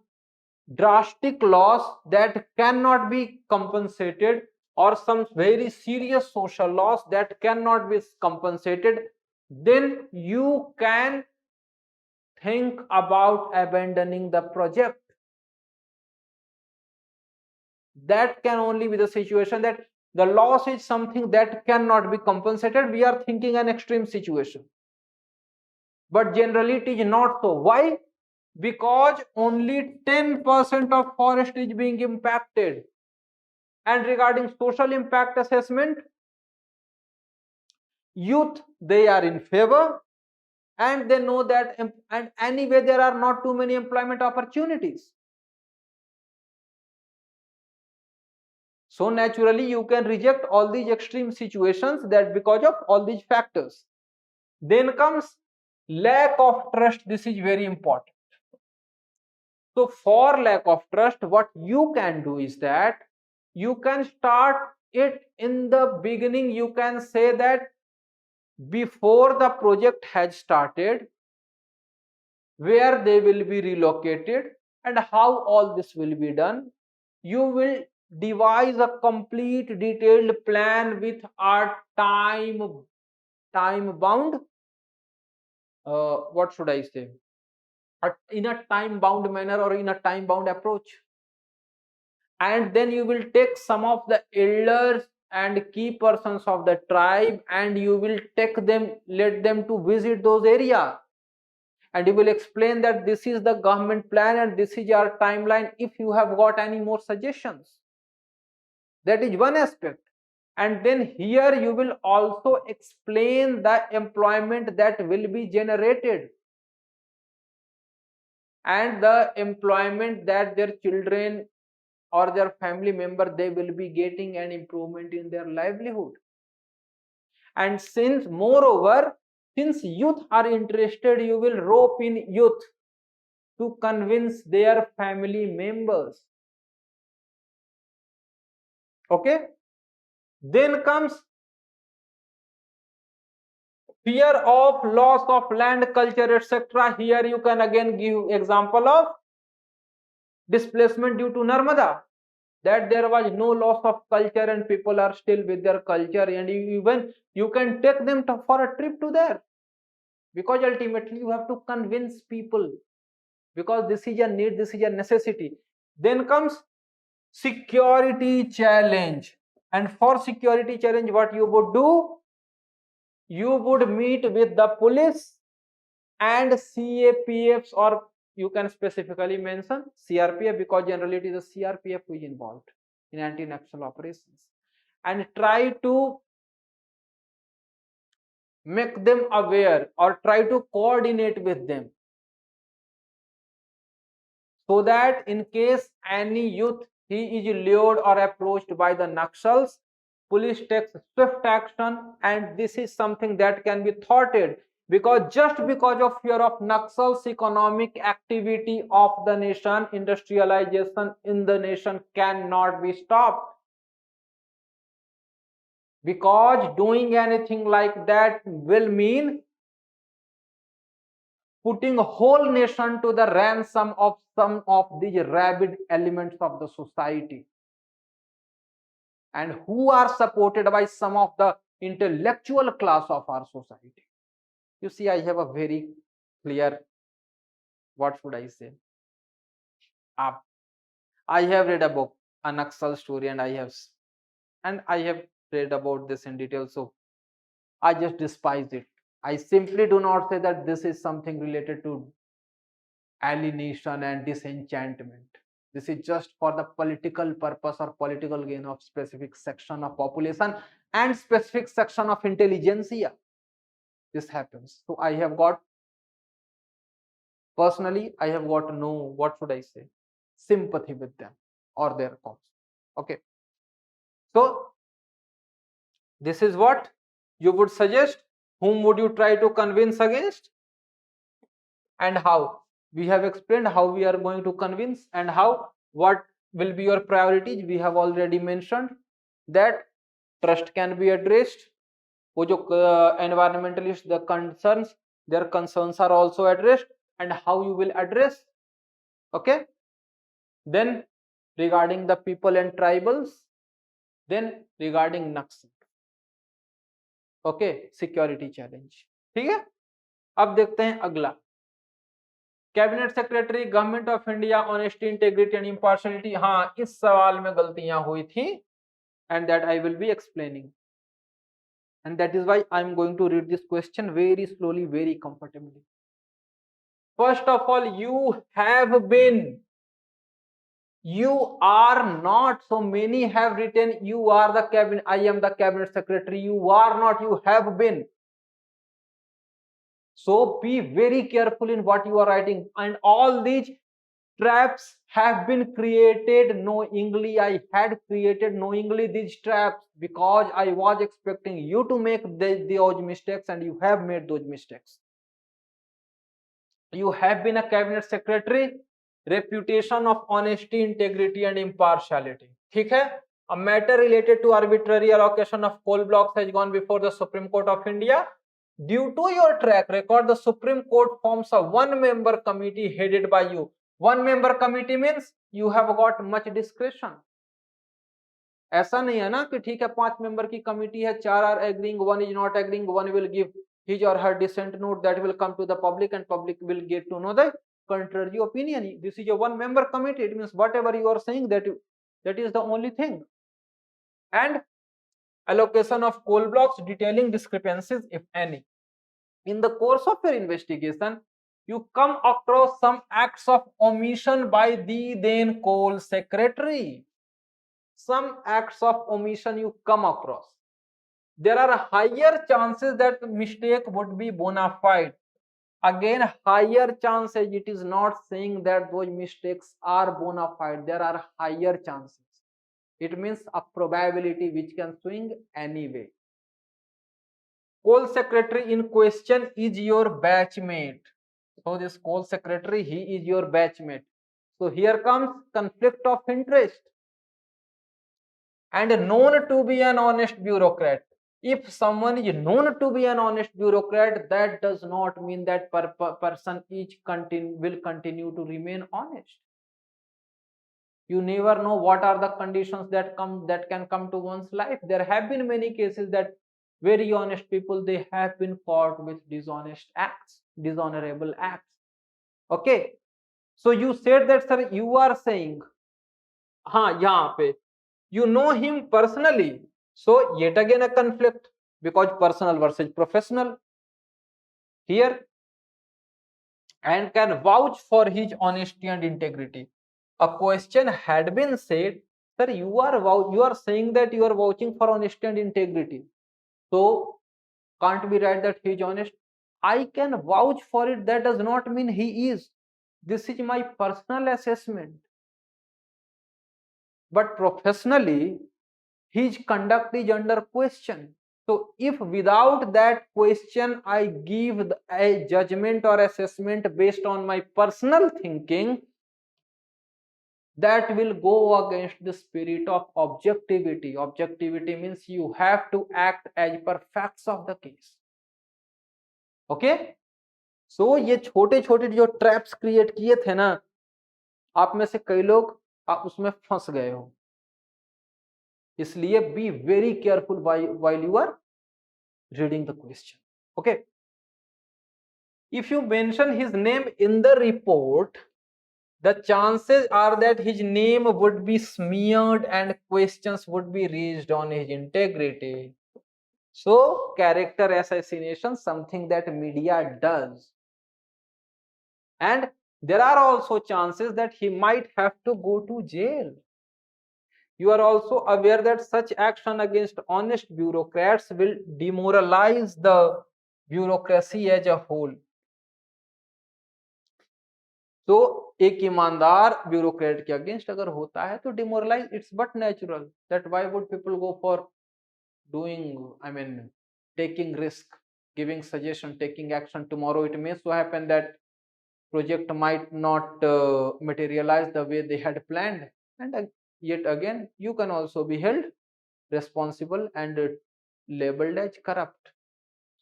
drastic loss that cannot be compensated, or some very serious social loss that cannot be compensated, then you can think about abandoning the project. That can only be the situation that The loss is something that cannot be compensated. We are thinking an extreme situation, but generally it is not so. Why? Because only 10% of forest is being impacted. And regarding social impact assessment, youth, they are in favor, and they know that, and anyway there are not too many employment opportunities. So naturally you can reject all these extreme situations, that because of all these factors. Then comes lack of trust. This is very important. So for lack of trust, what you can do is that you can start it in the beginning. You can say that before the project has started, where they will be relocated and how all this will be done. You will devise a complete detailed plan with a time bound, what should I say, in a time bound manner or in a time bound approach. And then you will take some of the elders and key persons of the tribe, and you will take them, let them to visit those areas, and you will explain that this is the government plan and this is your timeline if you have got any more suggestions. That is one aspect. And then here you will also explain the employment that will be generated and the employment that their children or their family member, they will be getting an improvement in their livelihood. And since moreover, since youth are interested, you will rope in youth to convince their family members. Okay. Then comes fear of loss of land, culture, etc. Here you can again give example of displacement due to Narmada, that there was no loss of culture and people are still with their culture, and even you can take them for a trip to there, because ultimately you have to convince people, because this is a need, this is a necessity. Then comes security challenge, and for security challenge what you would do, you would meet with the police and CAPFs, or you can specifically mention CRPF, because generally it is the CRPF who is involved in anti-nexual operations, and try to make them aware or try to coordinate with them, so that in case any youth he is lured or approached by the Naxals, police takes swift action. And this is something that can be thwarted, because just because of fear of Naxals, economic activity of the nation, industrialization in the nation cannot be stopped, because doing anything like that will mean putting a whole nation to the ransom of some of these rabid elements of the society, and who are supported by some of the intellectual class of our society. You see, I have a very clear, what should I say, I have read a book, a Naxal story, and I have read about this in detail, so I just despise it. I simply do not say that this is something related to alienation and disenchantment. This is just for the political purpose or political gain of specific section of population and specific section of intelligentsia. This happens. So I have got, personally, I have got no, what should I say, sympathy with them or their cause. Okay. So this is what you would suggest. Whom would you try to convince against, and how? We have explained how we are going to convince, and how, what will be your priorities. We have already mentioned that trust can be addressed. वो जो environmentalists, the concerns, their concerns are also addressed, and how you will address. Okay. Then regarding the people and tribals, then regarding Naxal. Okay, security challenge. ठीक है. अब देखते हैं अगला, cabinet secretary, government of India, honesty, integrity and impartiality. हाँ, इस सवाल में गलतियां हुई थी, and that I will be explaining. And that is why I'm going to read this question very slowly, very comfortably. First of all, you have been. You are not. So many have written, you are the cabinet, I am the cabinet secretary. You are not, you have been. So be very careful in what you are writing. And all these traps have been created knowingly. I had created knowingly these traps because I was expecting you to make those mistakes, and you have made those mistakes. You have been a cabinet secretary, reputation of honesty, integrity and impartiality. ठीक है? A matter related to arbitrary allocation of coal blocks has gone before the Supreme Court of India. Due to your track record, the Supreme Court forms a one-member committee headed by you. One-member committee means you have got much discretion. ऐसा नहीं है ना कि ठीक है 5 member की committee है, 4 are agreeing, 1 is not agreeing, 1 will give his or her dissent note that will come to the public and public will get to know the contrary opinion. This is a one-member committee. It means whatever you are saying, that is the only thing. And allocation of coal blocks detailing discrepancies, if any. In the course of your investigation, you come across some acts of omission by the then coal secretary. Some acts of omission you come across. There are higher chances that mistake would be bona fide. Again, higher chances. It is not saying that those mistakes are bona fide. There are higher chances. It means a probability which can swing anyway. Coal secretary in question is your batchmate. So this coal secretary, he is your batchmate. So here comes conflict of interest. And known to be an honest bureaucrat. If someone is known to be an honest bureaucrat, that does not mean that person will continue to remain honest. You never know what are the conditions that can come to one's life. There have been many cases that very honest people, they have been caught with dishonest acts, dishonorable acts. Okay, so you said that, sir, you are saying, हाँ यहाँ पे you know him personally. So yet again a conflict, because personal versus professional here, and can vouch for his honesty and integrity. A question had been said, sir, you are saying that you are vouching for honesty and integrity, so can't be right that he is honest. I can vouch for it, that does not mean he is. This is my personal assessment. But professionally, his conduct is under question. So if without that question I give a judgment or assessment based on my personal thinking, that will go against the spirit of objectivity. Objectivity means you have to act as per facts of the case. Okay? So ये छोटे छोटे जो traps create किए थे ना, आप में से कई लोग आप उसमें फंस गए हो. इसलिए be very careful while you are reading the question. Okay, if you mention his name in the report, the chances are that his name would be smeared and questions would be raised on his integrity. So character assassination, something that media does, and there are also chances that he might have to go to jail. You are also aware that such action against honest bureaucrats will demoralize the bureaucracy as a whole. तो एक ईमानदार bureaucrat के against अगर होता है तो demoralize, it's but natural that why would people go for doing taking risk, giving suggestion, taking action. Tomorrow it may so happen that project might not materialize the way they had planned, and yet again you can also be held responsible and labeled as corrupt.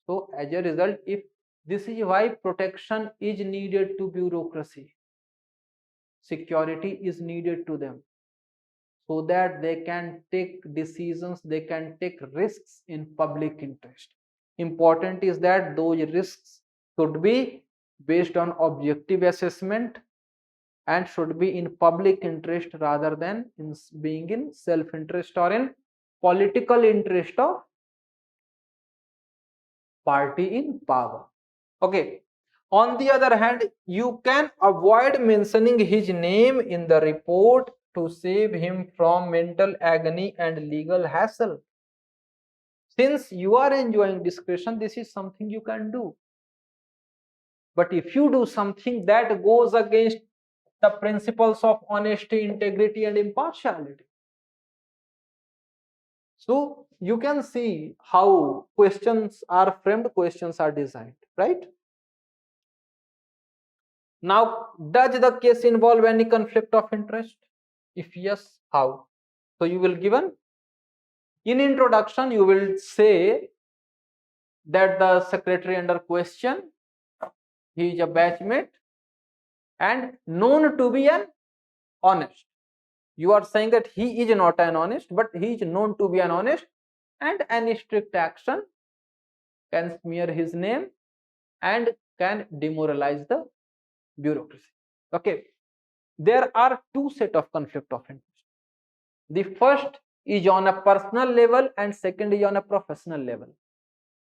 So as a result, if this is why protection is needed to bureaucracy, security is needed to them, so that they can take decisions, they can take risks in public interest. Important is that those risks should be based on objective assessment and should be in public interest rather than in being in self interest or in political interest of party in power. Okay. On the other hand, you can avoid mentioning his name in the report to save him from mental agony and legal hassle. Since you are enjoying discretion, this is something you can do. But if you do something that goes against the principles of honesty, integrity, and impartiality, so you can see how questions are framed, questions are designed, right? Now, does the case involve any conflict of interest? If yes, how? So you will given in introduction, you will say that the secretary under question, he is a batchmate and known to be an honest. You are saying that he is not an honest, but he is known to be an honest, and any strict action can smear his name and can demoralize the bureaucracy. Okay, there are two set of conflict of interest. The first is on a personal level and second is on a professional level.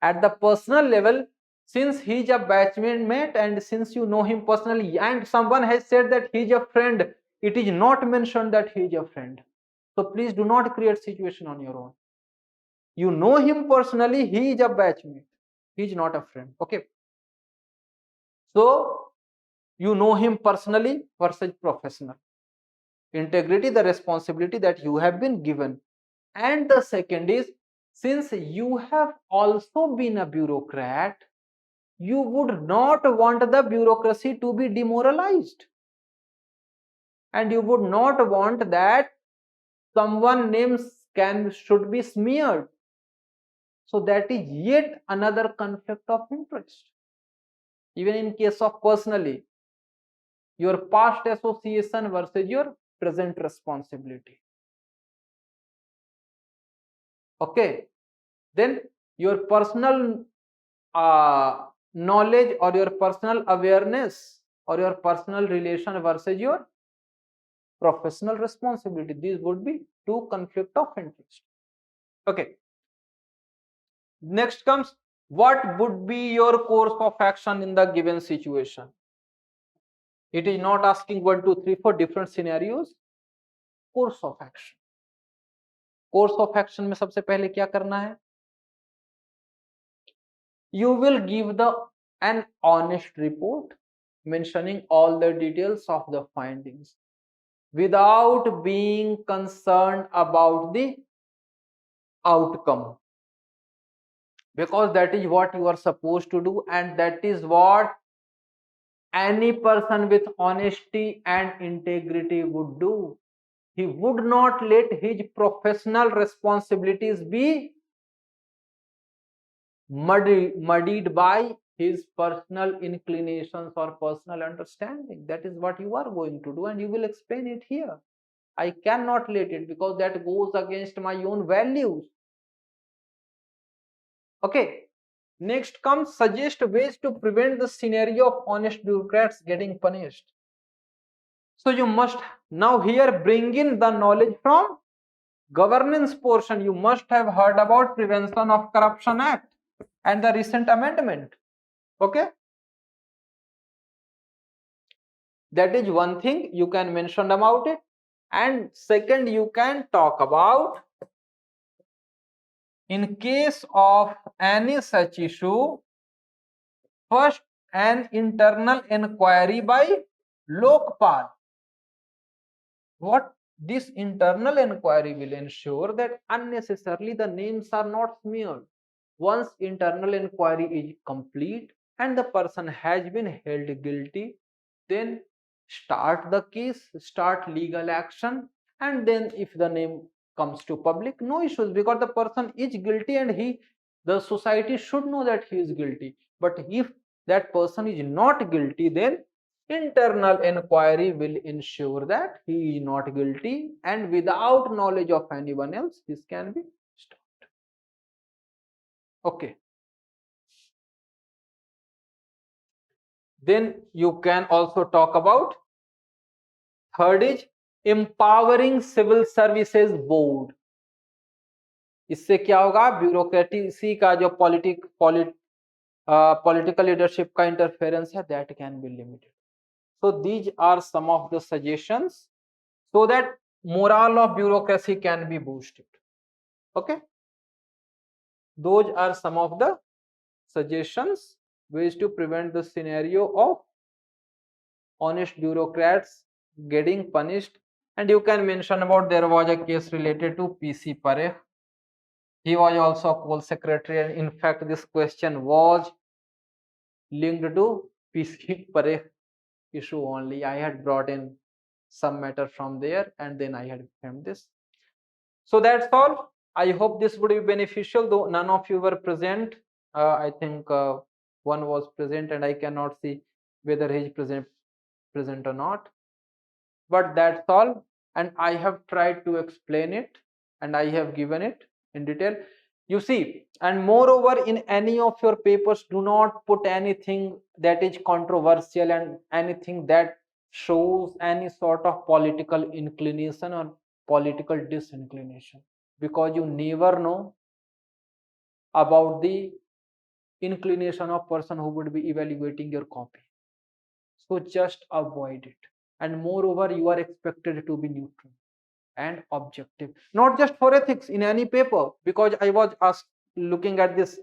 At the personal level, since he is a batchmate and since you know him personally and someone has said that he is a friend, it is not mentioned that he is a friend. So please do not create situation on your own. You know him personally, he is a batchmate, he is not a friend. Okay, so you know him personally versus professional. Integrity, the responsibility that you have been given. And the second is, since you have also been a bureaucrat, you would not want the bureaucracy to be demoralized, and you would not want that someone names should be smeared. So that is yet another conflict of interest. Even in case of personally, your past association versus your present responsibility. Okay, then your personal knowledge or your personal awareness or your personal relation versus your professional responsibility. These would be two conflict of interest. Okay, next comes, what would be your course of action in the given situation? It is not asking 1 2 3 4 different scenarios. Course of action. Course of action में सबसे पहले क्या करना है? You will give an honest report mentioning all the details of the findings without being concerned about the outcome, because that is what you are supposed to do and that is what any person with honesty and integrity would do. He would not let his professional responsibilities be muddied by his personal inclinations or personal understanding. That is what you are going to do and you will explain it here. I cannot let it because that goes against my own values. Okay, next comes, suggest ways to prevent the scenario of honest bureaucrats getting punished. So you must now here bring in the knowledge from governance portion. You must have heard about Prevention of Corruption Act and the recent amendment. Okay, that is one thing you can mention about it. And second, you can talk about, in case of any such issue, first an internal inquiry by Lokpal. What this internal inquiry will ensure that unnecessarily the names are not smeared. Once internal inquiry is complete and the person has been held guilty, then start the case, start legal action, and then if the name comes to public, no issues, because the person is guilty and the society should know that he is guilty. But if that person is not guilty, then internal inquiry will ensure that he is not guilty, and without knowledge of anyone else, this can be stopped. Okay, then you can also talk about, third is empowering civil services board. इससे क्या होगा, bureaucracy का जो political leadership का interference है, that can be limited. So these are some of the suggestions so that morale of bureaucracy can be boosted. Okay, those are some of the suggestions, ways to prevent the scenario of honest bureaucrats getting punished. And you can mention about, there was a case related to PC Parekh. He was also a coal secretary, and in fact this question was linked to PC Parekh issue only. I had brought in some matter from there and then I had framed this. So that's all. I hope this would be beneficial, though none of you were present. I think one was present and I cannot see whether he is present or not. But that's all, and I have tried to explain it and I have given it in detail. You see, and moreover, in any of your papers, do not put anything that is controversial and anything that shows any sort of political inclination or political disinclination, because you never know about the inclination of person who would be evaluating your copy. So just avoid it. And moreover, you are expected to be neutral and objective, not just for ethics, in any paper. Because I was asked, looking at this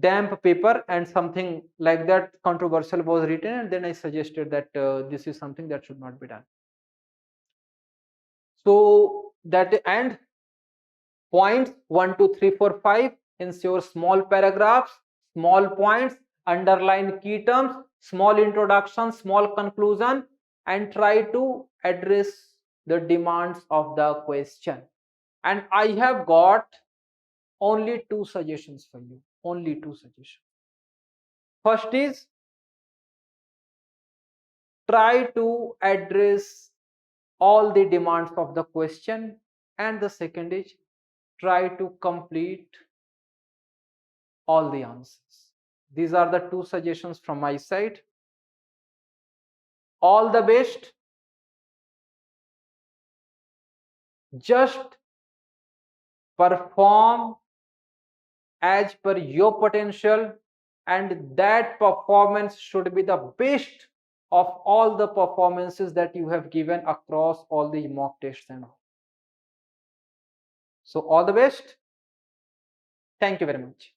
damp paper and something like that controversial was written, and then I suggested that this is something that should not be done. So that, and points 1 2 3 4 5, ensure small paragraphs, small points, underline key terms, small introduction, small conclusion, and try to address the demands of the question. And I have got only two suggestions for you, only two suggestions. First is, try to address all the demands of the question, and the second is, try to complete all the answers. These are the two suggestions from my side. All the best. Just perform as per your potential, and that performance should be the best of all the performances that you have given across all the mock tests and all. So all the best. Thank you very much.